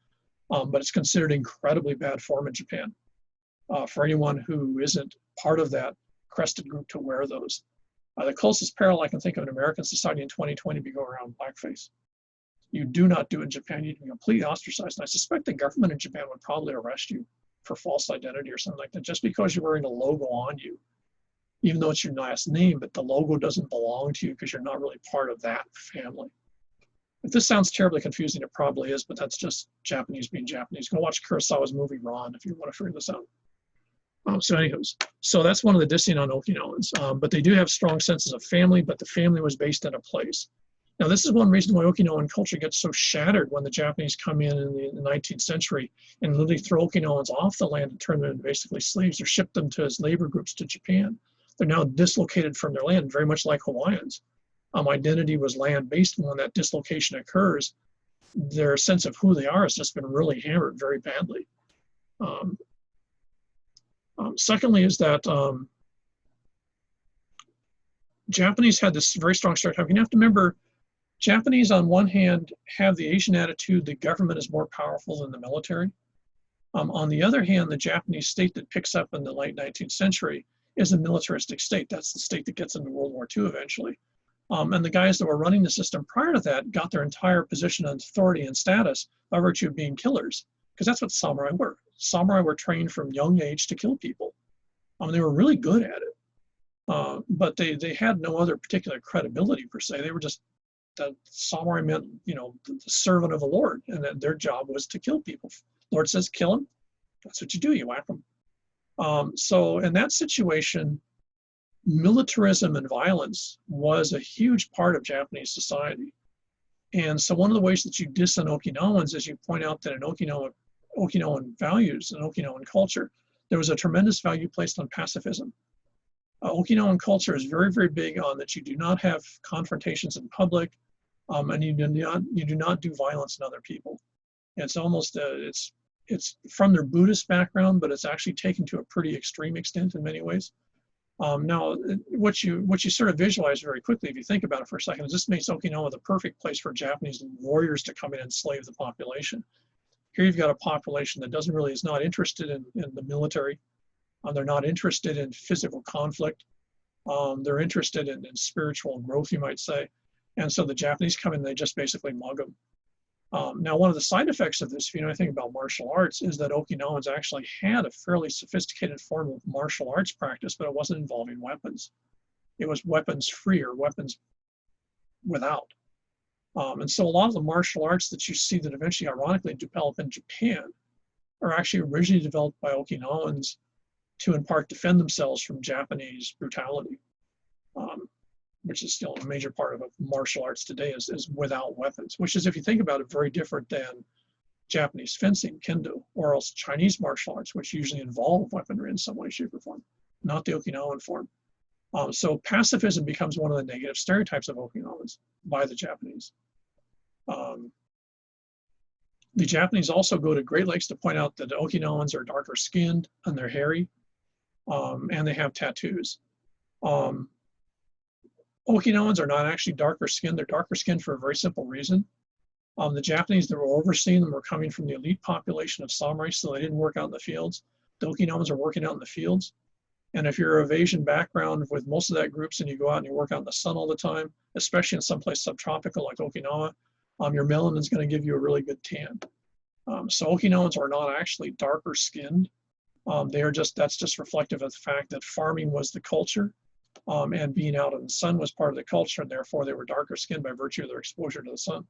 But it's considered incredibly bad form in Japan for anyone who isn't part of that crested group to wear those. The closest parallel I can think of in American society in 2020 would be go around blackface. You do not do it in Japan. You can completely ostracized. And I suspect the government in Japan would probably arrest you for false identity or something like that, just because you're wearing a logo on you, even though it's your last name, but the logo doesn't belong to you because you're not really part of that family. If this sounds terribly confusing, it probably is, but that's just Japanese being Japanese. Go watch Kurosawa's movie Ron if you want to figure this out. So anyways, so that's one of the dissing on Okinawans, but they do have strong senses of family, but the family was based in a place. Now, this is one reason why Okinawan culture gets so shattered when the Japanese come in the 19th century and literally throw Okinawans off the land and turn them into basically slaves or ship them to as labor groups to Japan. They're now dislocated from their land, very much like Hawaiians. Identity was land-based, and when that dislocation occurs, their sense of who they are has just been really hammered very badly. Secondly is that Japanese had this very strong stereotype. You have to remember, Japanese on one hand have the Asian attitude that government is more powerful than the military. On the other hand, the Japanese state that picks up in the late 19th century is a militaristic state. That's the state that gets into World War II eventually. And the guys that were running the system prior to that got their entire position of authority and status by virtue of being killers, because that's what samurai were. Samurai were trained from young age to kill people. They were really good at it, but they had no other particular credibility per se. They were just, the samurai meant, you know, the servant of the Lord, and that their job was to kill people. Lord says, kill him. That's what you do, you whack them. So in that situation, militarism and violence was a huge part of Japanese society. And so one of the ways that you diss on Okinawans is you point out that in Okinawa, Okinawan values and Okinawan culture, there was a tremendous value placed on pacifism. Okinawan culture is very, very big on that you do not have confrontations in public, and you do not do violence in other people. It's almost it's from their Buddhist background, but it's actually taken to a pretty extreme extent in many ways. Now, what you sort of visualize very quickly, if you think about it for a second, is this makes Okinawa the perfect place for Japanese warriors to come in and enslave the population. Here you've got a population that is not interested in the military. They're not interested in physical conflict. They're interested in spiritual growth, you might say. And so the Japanese come in, they just basically mug them. Now, one of the side effects of this, if you know anything about martial arts, is that Okinawans actually had a fairly sophisticated form of martial arts practice, but it wasn't involving weapons. It was weapons free or weapons without. And so a lot of the martial arts that you see that eventually ironically develop in Japan are actually originally developed by Okinawans to in part defend themselves from Japanese brutality, which is still a major part of martial arts today is without weapons, which is, if you think about it, very different than Japanese fencing, kendo, or else Chinese martial arts, which usually involve weaponry in some way, shape, or form, not the Okinawan form. So pacifism becomes one of the negative stereotypes of Okinawans by the Japanese. The Japanese also go to great lengths to point out that Okinawans are darker skinned and they're hairy, and they have tattoos. Okinawans are not actually darker skinned. They're darker skinned for a very simple reason. The Japanese that were overseeing them were coming from the elite population of samurai, so they didn't work out in the fields. The Okinawans are working out in the fields. And if you're of Asian background with most of that groups and you go out and you work out in the sun all the time, especially in someplace subtropical like Okinawa, your melanin is going to give you a really good tan. So Okinawans are not actually darker skinned. That's just reflective of the fact that farming was the culture, and being out in the sun was part of the culture, and therefore they were darker skinned by virtue of their exposure to the sun.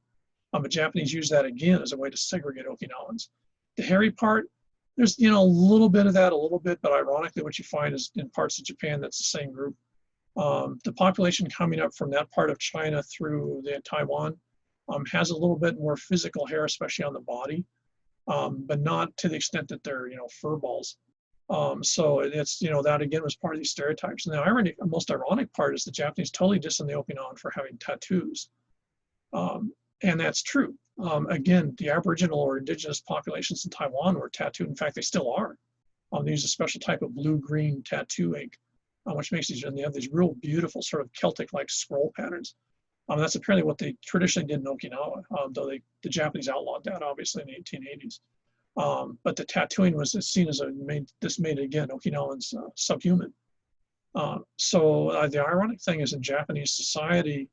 The Japanese use that again as a way to segregate Okinawans. The hairy part, there's a little bit of that, but ironically what you find is in parts of Japan that's the same group. The population coming up from that part of China through Taiwan has a little bit more physical hair, especially on the body, but not to the extent that they're fur balls. So it's that again was part of these stereotypes. And the most ironic part is the Japanese totally dissing the Okinawan for having tattoos, and that's true. Again, the Aboriginal or indigenous populations in Taiwan were tattooed. In fact, they still are. They use a special type of blue-green tattoo ink, which makes these, and they have these real beautiful sort of Celtic-like scroll patterns. That's apparently what they traditionally did in Okinawa, though the Japanese outlawed that obviously in the 1880s. But the tattooing was seen as made again Okinawans subhuman. So the ironic thing is in Japanese society,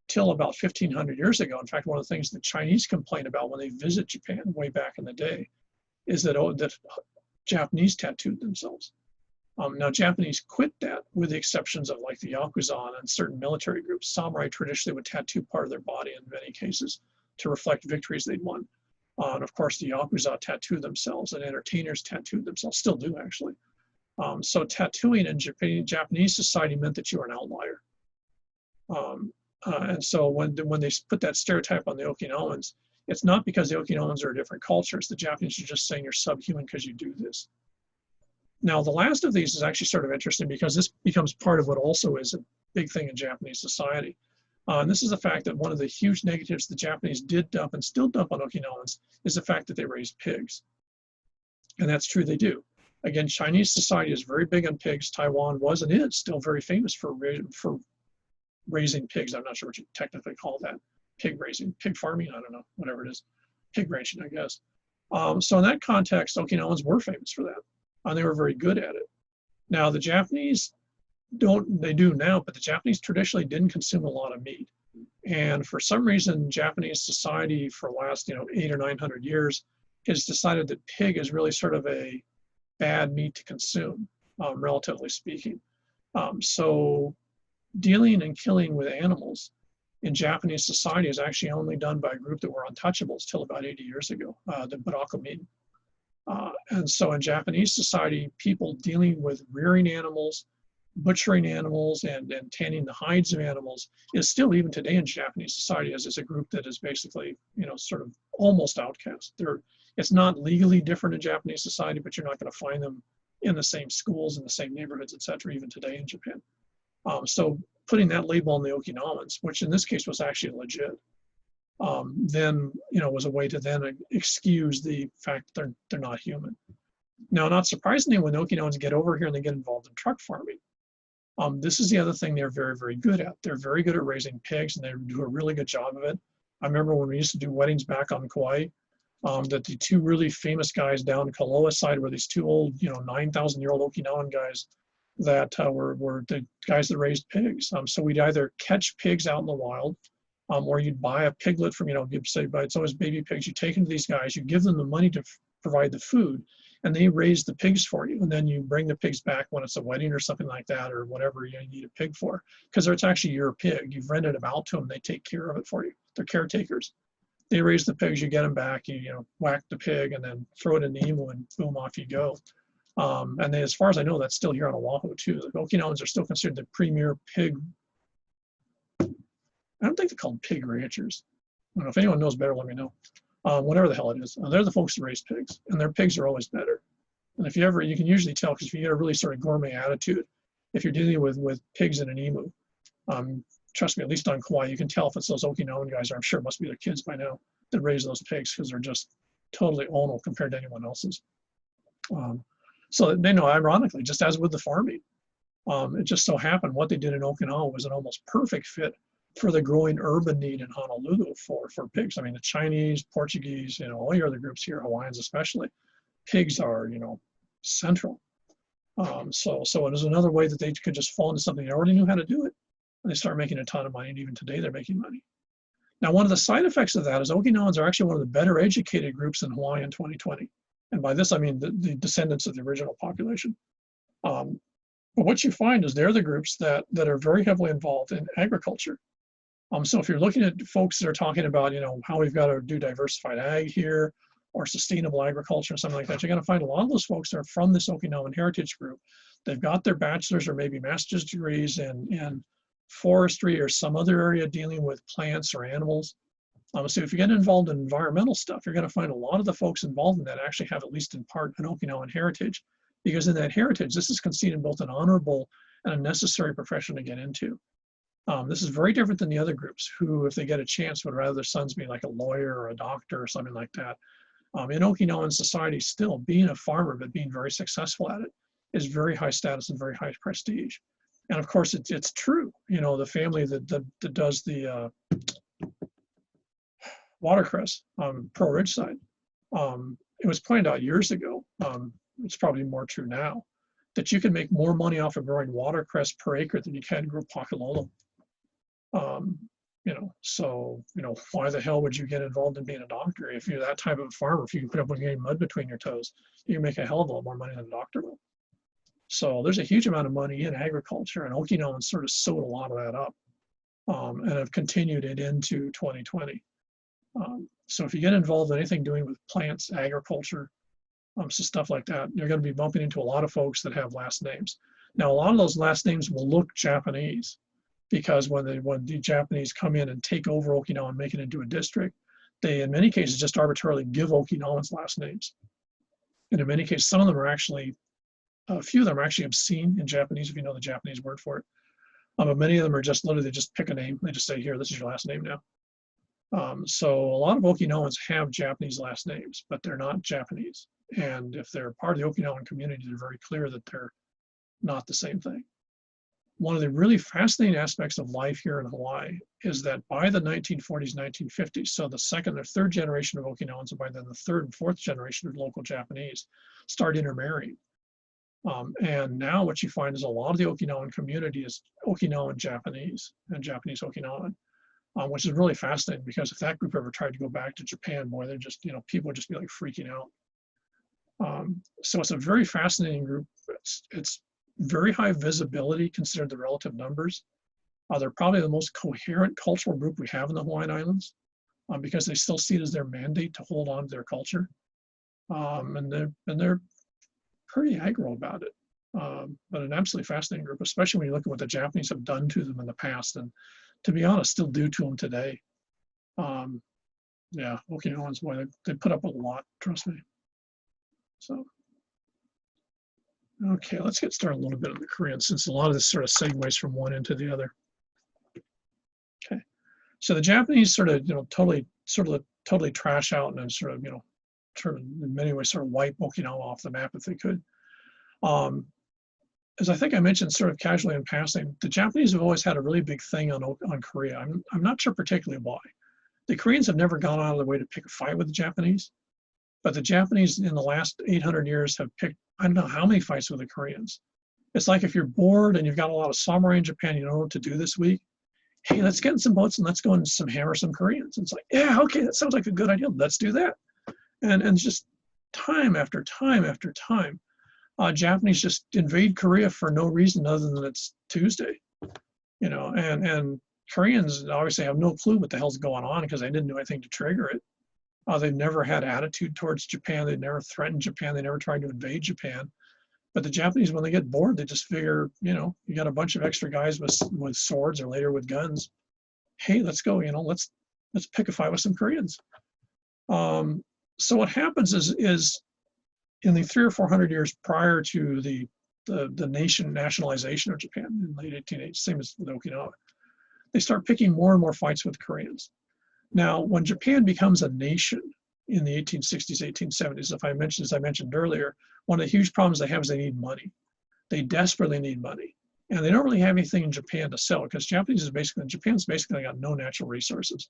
till about 1500 years ago, in fact, one of the things the Chinese complain about when they visit Japan way back in the day is that Japanese tattooed themselves. Now, Japanese quit that with the exceptions of like the Yakuza and certain military groups. Samurai traditionally would tattoo part of their body in many cases to reflect victories they'd won. And of course, the Yakuza tattooed themselves, and entertainers tattooed themselves, still do actually. So tattooing in Japanese society meant that you were an outlier. And so when they put that stereotype on the Okinawans, it's not because the Okinawans are a different culture. It's the Japanese are just saying you're subhuman because you do this. Now, the last of these is actually sort of interesting because this becomes part of what also is a big thing in Japanese society. And this is the fact that one of the huge negatives the Japanese did dump and still dump on Okinawans is the fact that they raise pigs. And that's true, they do. Again, Chinese society is very big on pigs. Taiwan was and is still very famous for raising pigs. I'm not sure what you technically call that. Pig raising, pig farming, I don't know, whatever it is. Pig ranching, I guess. So in that context, Okinawans were famous for that. And they were very good at it. Now, the Japanese they do now, but the Japanese traditionally didn't consume a lot of meat. And for some reason, Japanese society for the last 800 or 900 years has decided that pig is really sort of a bad meat to consume, relatively speaking. So dealing and killing with animals in Japanese society is actually only done by a group that were untouchables till about 80 years ago, the Burakumin. And so in Japanese society, people dealing with rearing animals, butchering animals, and tanning the hides of animals is still, even today in Japanese society, as a group that is basically, sort of almost outcast. It's not legally different in Japanese society, but you're not going to find them in the same schools, in the same neighborhoods, etc., even today in Japan. So putting that label on the Okinawans, which in this case was actually legit, then was a way to then excuse the fact that they're not human. Now, not surprisingly, when the Okinawans get over here and they get involved in truck farming, this is the other thing they're very, very good at. They're very good at raising pigs, and they do a really good job of it. I remember when we used to do weddings back on Kauai, that the two really famous guys down in Kaloa side were these two old, 9,000-year-old Okinawan guys that were the guys that raised pigs. So we'd either catch pigs out in the wild, or you'd buy a piglet from, you'd say, but it's always baby pigs. You take them to these guys, you give them the money to provide the food, and they raise the pigs for you. And then you bring the pigs back when it's a wedding or something like that, or whatever you need a pig for, because it's actually your pig. You've rented them out to them. They take care of it for you. They're caretakers. They raise the pigs, you get them back, you whack the pig and then throw it in the imu and boom, off you go. And then as far as I know, that's still here on Oahu too. The Okinawans are still considered the premier pig. I don't think they're called pig ranchers. I don't know if anyone knows better, let me know. Whatever the hell it is. They're the folks that raise pigs, and their pigs are always better. And if you can usually tell, because if you get a really sort of gourmet attitude, if you're dealing with pigs in an emu, trust me, at least on Kauai, you can tell if it's those Okinawan guys, or I'm sure it must be their kids by now, that raise those pigs, because they're just totally ono compared to anyone else's. So they know, ironically, just as with the farming, it just so happened what they did in Okinawa was an almost perfect fit for the growing urban need in Honolulu for pigs. I mean, the Chinese, Portuguese, all your other groups here, Hawaiians especially, pigs are, central. So it is another way that they could just fall into something they already knew how to do it, and they start making a ton of money, and even today they're making money. Now, one of the side effects of that is Okinawans are actually one of the better educated groups in Hawaii in 2020. And by this, I mean the descendants of the original population. But what you find is they're the groups that are very heavily involved in agriculture. So if you're looking at folks that are talking about, how we've got to do diversified ag here, or sustainable agriculture or something like that, you're going to find a lot of those folks that are from this Okinawan heritage group. They've got their bachelor's or maybe master's degrees in forestry or some other area dealing with plants or animals. So if you get involved in environmental stuff, you're going to find a lot of the folks involved in that actually have, at least in part, an Okinawan heritage, because in that heritage, this is considered both an honorable and a necessary profession to get into. This is very different than the other groups who, if they get a chance, would rather their sons be like a lawyer or a doctor or something like that. In Okinawan society, still being a farmer but being very successful at it is very high status and very high prestige. And of course, it's true. The family that does the watercress on Pearl Ridge side, it was pointed out years ago, it's probably more true now, that you can make more money off of growing watercress per acre than you can grow pakalolo. So why the hell would you get involved in being a doctor? If you're that type of a farmer, if you can put up with getting mud between your toes, you can make a hell of a lot more money than a doctor will. So there's a huge amount of money in agriculture, and Okinawans sort of sewed a lot of that up, and have continued it into 2020. So if you get involved in anything doing with plants, agriculture, so stuff like that, you're going to be bumping into a lot of folks that have last names. Now, a lot of those last names will look Japanese, because when the Japanese come in and take over Okinawa and make it into a district, they, in many cases, just arbitrarily give Okinawans last names. And in many cases, some of them are actually, a few of them are actually obscene in Japanese, if you know the Japanese word for it. But many of them are just literally, they just pick a name. They just say, here, this is your last name now. So a lot of Okinawans have Japanese last names, but they're not Japanese. And if they're part of the Okinawan community, they're very clear that they're not the same thing. One of the really fascinating aspects of life here in Hawaii is that by the 1940s, 1950s, so the second or third generation of Okinawans, and by then the third and fourth generation of local Japanese, start intermarrying. And now what you find is a lot of the Okinawan community is Okinawan Japanese and Japanese Okinawan, which is really fascinating, because if that group ever tried to go back to Japan, boy, they're just, people would just be like freaking out. So it's a very fascinating group. It's very high visibility considered the relative numbers. They're probably the most coherent cultural group we have in the Hawaiian Islands, because they still see it as their mandate to hold on to their culture. And they're pretty aggro about it. But an absolutely fascinating group, especially when you look at what the Japanese have done to them in the past, and to be honest, still do to them today. Yeah, Okinawans, boy, they put up with a lot, trust me. So, okay, let's get started a little bit on the Korean, since a lot of this sort of segues from one into the other. Okay, so the Japanese sort of, totally trash out and sort of, sort of in many ways sort of wipe Okinawa off the map if they could. As I think I mentioned sort of casually in passing, the Japanese have always had a really big thing on Korea. I'm not sure particularly why. The Koreans have never gone out of their way to pick a fight with the Japanese, but the Japanese in the last 800 years have picked, I don't know how many fights with the Koreans. It's like if you're bored and you've got a lot of samurai in Japan, you don't know what to do this week. Hey, let's get in some boats and let's go and hammer some Koreans. And it's like, yeah, okay, that sounds like a good idea. Let's do that. And just time after time after time, Japanese just invade Korea for no reason other than it's Tuesday, and Koreans obviously have no clue what the hell's going on because they didn't do anything to trigger it. They've never had attitude towards Japan. They never threatened Japan. They never tried to invade Japan. But the Japanese, when they get bored, they just figure, you got a bunch of extra guys with swords or later with guns. Hey, let's go, let's pick a fight with some Koreans. So what happens is in the 300 or 400 years prior to the nationalization of Japan in the late 1880s, same as with Okinawa, they start picking more and more fights with Koreans. Now, when Japan becomes a nation in the 1860s, 1870s, as I mentioned earlier, one of the huge problems they have is they need money. They desperately need money. And they don't really have anything in Japan to sell because Japan's basically got no natural resources.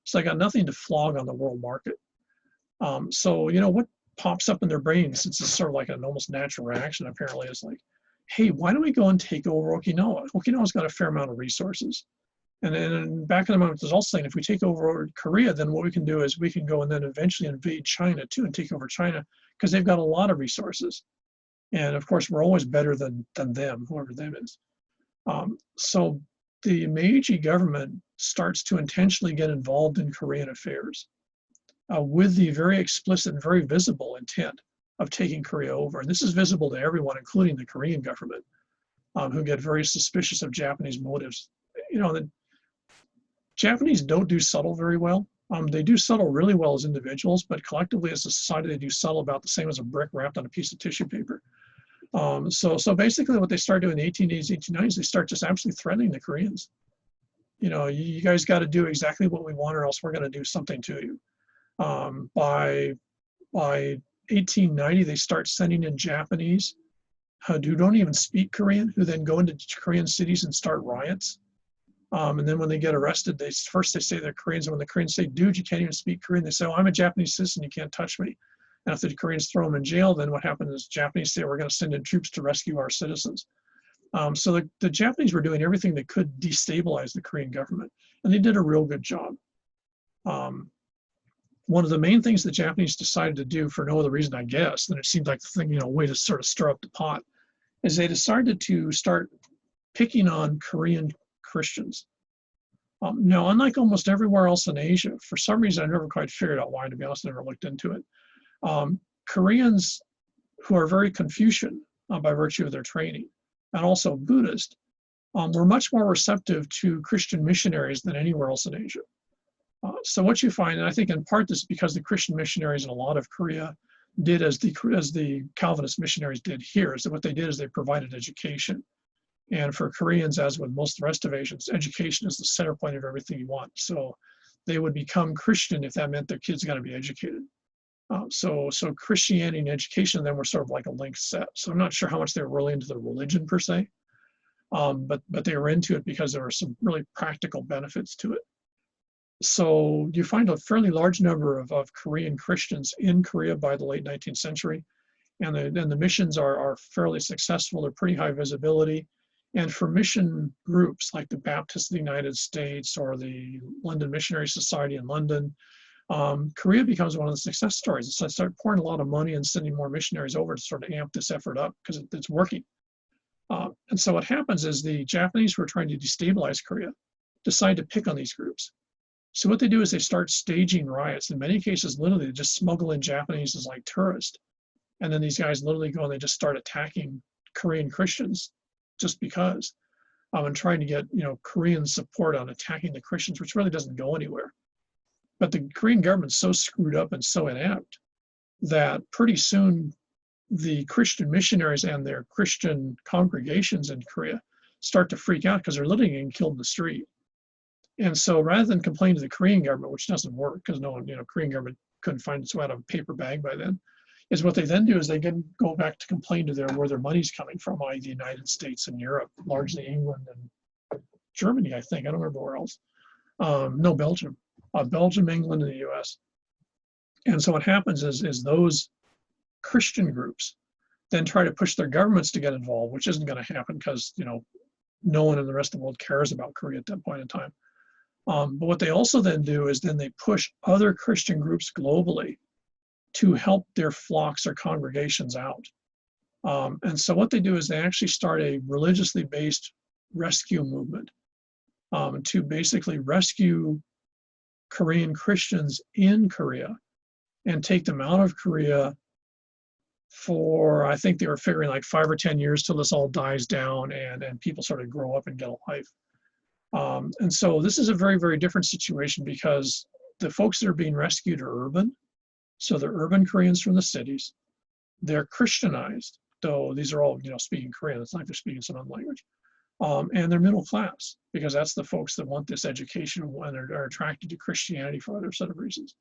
So they got nothing to flog on the world market. So, what pops up in their brains, since it's sort of like an almost natural reaction, apparently, is like, hey, why don't we go and take over Okinawa? Okinawa's got a fair amount of resources. And then back in the moment, there's also saying if we take over Korea, then what we can do is we can go and then eventually invade China too and take over China because they've got a lot of resources. And of course, we're always better than them, whoever them is. So the Meiji government starts to intentionally get involved in Korean affairs with the very explicit and very visible intent of taking Korea over. And this is visible to everyone, including the Korean government, who get very suspicious of Japanese motives. The Japanese don't do subtle very well. They do subtle really well as individuals, but collectively as a society, they do subtle about the same as a brick wrapped on a piece of tissue paper. So basically what they start doing in the 1880s, 1890s, they start just absolutely threatening the Koreans. You guys got to do exactly what we want or else we're going to do something to you. By 1890, they start sending in Japanese who don't even speak Korean, who then go into Korean cities and start riots. And then when they get arrested, they say they're Koreans. And when the Koreans say, dude, you can't even speak Korean, they say, oh, I'm a Japanese citizen, you can't touch me. And if the Koreans throw them in jail, then what happens is Japanese say, we're going to send in troops to rescue our citizens. So the Japanese were doing everything they could destabilize the Korean government. And they did a real good job. One of the main things the Japanese decided to do, for no other reason, I guess, than it seemed like the thing, way to sort of stir up the pot, is they decided to start picking on Korean Christians. Now, unlike almost everywhere else in Asia, for some reason, I never quite figured out why, to be honest, I never looked into it. Koreans who are very Confucian by virtue of their training, and also Buddhist, were much more receptive to Christian missionaries than anywhere else in Asia. So what you find, and I think in part this is because the Christian missionaries in a lot of Korea did as the Calvinist missionaries did here, is that what they did is they provided education. And for Koreans, as with most of the rest of Asians, education is the center point of everything you want. So they would become Christian if that meant their kids got to be educated. So Christianity and education then were sort of like a linked set. So I'm not sure how much they were really into the religion per se, but they were into it because there were some really practical benefits to it. So you find a fairly large number of Korean Christians in Korea by the late 19th century, and the missions are fairly successful. They're pretty high visibility. And for mission groups like the Baptists of the United States or the London Missionary Society in London, Korea becomes one of the success stories. So I start pouring a lot of money and sending more missionaries over to sort of amp this effort up because it's working. And so what happens is the Japanese who are trying to destabilize Korea decide to pick on these groups. So what they do is they start staging riots. In many cases, literally, they just smuggle in Japanese as like tourists. And then these guys literally go and they just start attacking Korean Christians just because, and trying to get Korean support on attacking the Christians, which really doesn't go anywhere. But the Korean government's so screwed up and so inept that pretty soon the Christian missionaries and their Christian congregations in Korea start to freak out because they're literally getting killed in the street. And so rather than complain to the Korean government, which doesn't work because no one, Korean government couldn't find its way out of a paper bag by then, is what they then do is they can go back to complain to where their money's coming from, i.e. the United States and Europe, largely England and Germany, I think. I don't remember where else. No, Belgium. Belgium, England, and the US. And so what happens is those Christian groups then try to push their governments to get involved, which isn't going to happen because, no one in the rest of the world cares about Korea at that point in time. But what they also then do is then they push other Christian groups globally to help their flocks or congregations out. And so what they do is they actually start a religiously based rescue movement to basically rescue Korean Christians in Korea and take them out of Korea for, I think they were figuring like 5 or 10 years till this all dies down and people sort of grow up and get a life. And so this is a very, very different situation because the folks that are being rescued are urban. So they're urban Koreans from the cities. They're Christianized, though these are all, speaking Korean. It's not like they're speaking some other language. And they're middle class because that's the folks that want this education and are attracted to Christianity for other set of reasons.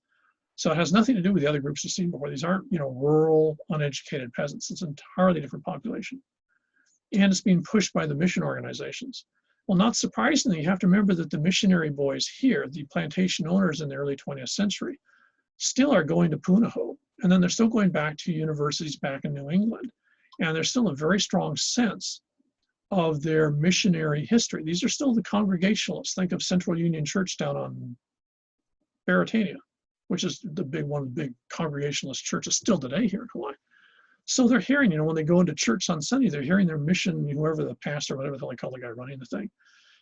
So it has nothing to do with the other groups you've seen before. These aren't, rural, uneducated peasants. It's an entirely different population. And it's being pushed by the mission organizations. Well, not surprisingly, you have to remember that the missionary boys here, the plantation owners in the early 20th century, still are going to Punahou. And then they're still going back to universities back in New England. And there's still a very strong sense of their missionary history. These are still the Congregationalists. Think of Central Union Church down on Baratania, which is one of the big Congregationalist churches still today here in Hawaii. So they're hearing, when they go into church on Sunday, they're hearing their mission, whoever the pastor, whatever the hell they call the guy running the thing,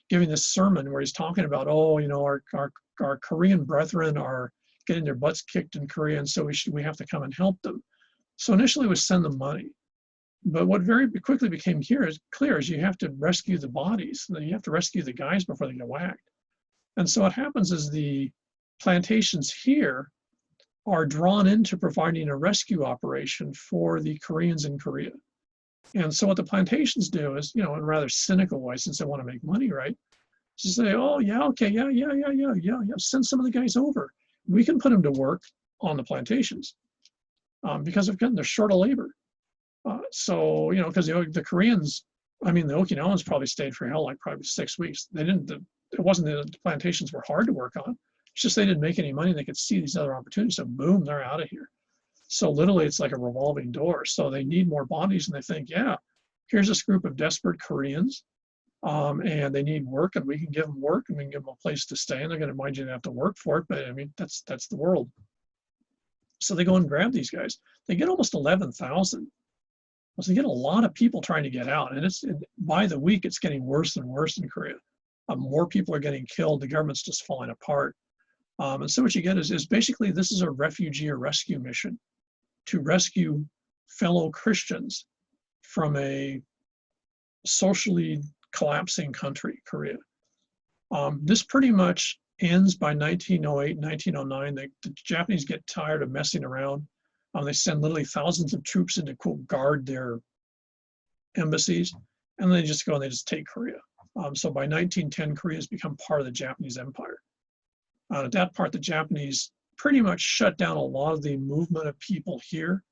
giving this sermon where he's talking about, our Korean brethren are getting their butts kicked in Korea, and so we have to come and help them. So initially it was send them money. But what very quickly became clear is you have to rescue the bodies. You have to rescue the guys before they get whacked. And so what happens is the plantations here are drawn into providing a rescue operation for the Koreans in Korea. And so what the plantations do is, in a rather cynical way, since they want to make money, right? To say, oh, yeah, okay, yeah, send some of the guys over. We can put them to work on the plantations because they're short of labor. So, because the Koreans, the Okinawans probably stayed for probably 6 weeks. It wasn't that the plantations were hard to work on. It's just they didn't make any money. They could see these other opportunities. So boom, they're out of here. So literally it's like a revolving door. So they need more bodies and they think, yeah, here's this group of desperate Koreans and they need work and we can give them work and we can give them a place to stay and they're going to mind you they have to work for it. But that's the world. So they go and grab these guys. They get almost 11,000. So they get a lot of people trying to get out. And by the week, it's getting worse and worse in Korea. More people are getting killed. The government's just falling apart. And so what you get is basically this is a refugee or rescue mission to rescue fellow Christians from a socially collapsing country, Korea. This pretty much ends by 1908, 1909. The Japanese get tired of messing around. They send literally thousands of troops in to, quote, guard their embassies, and they just go and they just take Korea. So by 1910, Korea has become part of the Japanese Empire. At that part, the Japanese pretty much shut down a lot of the movement of people here,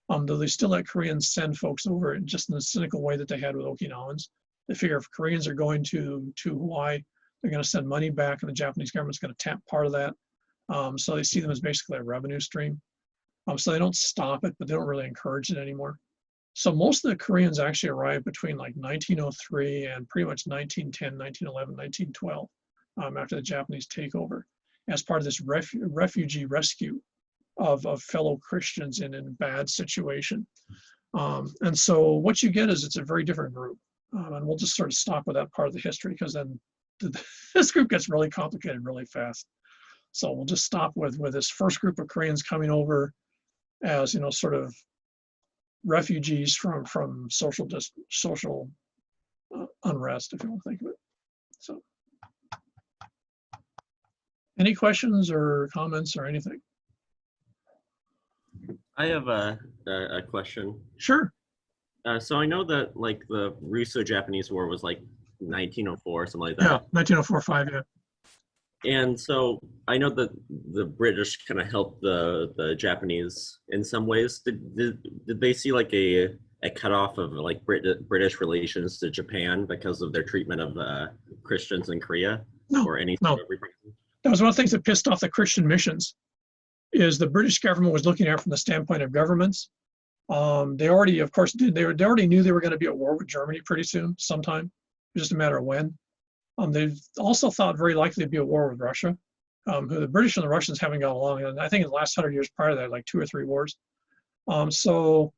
though they still let Koreans send folks over just in the cynical way that they had with Okinawans. They figure if Koreans are going to Hawaii, they're going to send money back, and the Japanese government's going to tap part of that. So they see them as basically a revenue stream. So they don't stop it, but they don't really encourage it anymore. So most of the Koreans actually arrived between like 1903 and pretty much 1910, 1911, 1912, after the Japanese takeover, as part of this refugee rescue of fellow Christians in a bad situation. And so what you get is it's a very different group. And we'll just sort of stop with that part of the history because then this group gets really complicated really fast. So we'll just stop with this first group of Koreans coming over as, sort of refugees from social unrest, if you want to think of it. So. Any questions or comments or anything? I have a question. Sure. So I know that like the Russo-Japanese War was like 1904, something like Yeah, that. 1904-5, yeah. And so I know that the British kind of helped the Japanese in some ways. Did they see like a cutoff of like British relations to Japan because of their treatment of Christians in Korea No, or any no. sort of repercussion? That was one of the things that pissed off the Christian missions, is the British government was looking at it from the standpoint of governments. They already, of course, they already knew they were going to be at war with Germany pretty soon, sometime. It was just a matter of when. They also thought very likely to be at war with Russia, who the British and the Russians haven't got along. And I think in the last 100 years prior to that, like 2 or 3 wars. So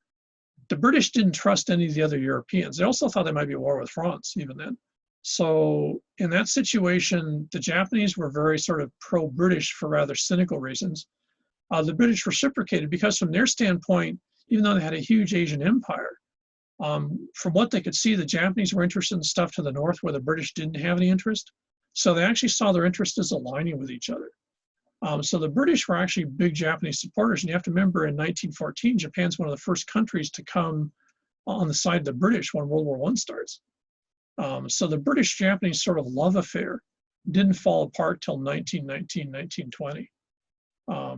the British didn't trust any of the other Europeans. They also thought they might be at war with France even then. So in that situation, the Japanese were very sort of pro-British for rather cynical reasons. The British reciprocated because from their standpoint, even though they had a huge Asian empire, from what they could see, the Japanese were interested in stuff to the north where the British didn't have any interest. So they actually saw their interests as aligning with each other. So the British were actually big Japanese supporters. And you have to remember in 1914, Japan's one of the first countries to come on the side of the British when World War I starts. So the British-Japanese sort of love affair didn't fall apart till 1919, 1920.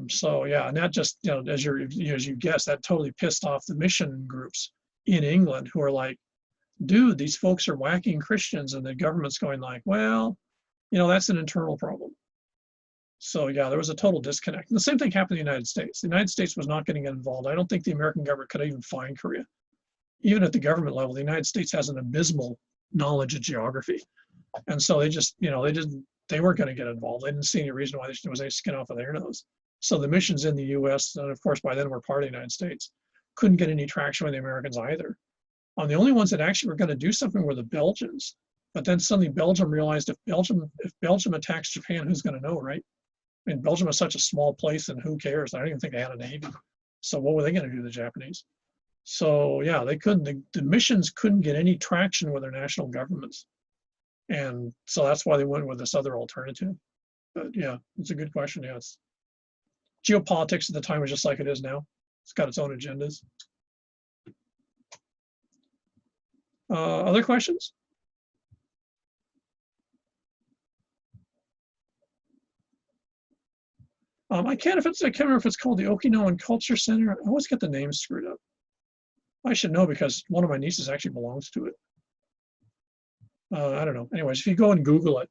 So yeah, and that just, as you guessed, that totally pissed off the mission groups in England who are like, dude, these folks are whacking Christians, and the government's going like, well, that's an internal problem. So yeah, there was a total disconnect. And the same thing happened in the United States. The United States was not going to get involved. I don't think the American government could even find Korea. Even at the government level, the United States has an abysmal knowledge of geography. And so they just, they weren't going to get involved. They didn't see any reason why there was any skin off of their nose. So the missions in the US, and of course by then were part of the United States, couldn't get any traction with the Americans either. The only ones that actually were going to do something were the Belgians. But then suddenly Belgium realized if Belgium attacks Japan, who's going to know, right? I mean, Belgium is such a small place, and who cares? I don't even think they had a navy. So what were they going to do, the Japanese? So yeah, they couldn't. The missions couldn't get any traction with their national governments, and so that's why they went with this other alternative. But yeah, it's a good question. Yeah, geopolitics at the time was just like it is now. It's got its own agendas. Other questions? I can't remember if it's called the Okinawan Culture Center. I always get the names screwed up. I should know because one of my nieces actually belongs to it. I don't know. Anyways, if you go and Google it,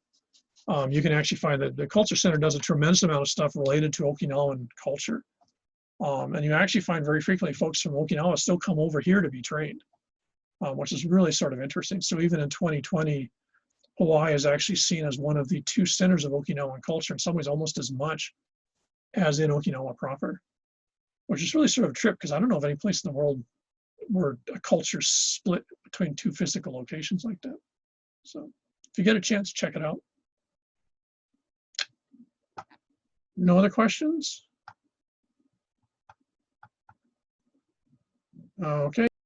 you can actually find that the Culture Center does a tremendous amount of stuff related to Okinawan culture. And you actually find very frequently folks from Okinawa still come over here to be trained, which is really sort of interesting. So even in 2020, Hawaii is actually seen as one of the 2 centers of Okinawan culture, in some ways almost as much as in Okinawa proper, which is really sort of a trip because I don't know of any place in the world where a culture split between 2 physical locations like that. So if you get a chance, check it out. No other questions? Okay.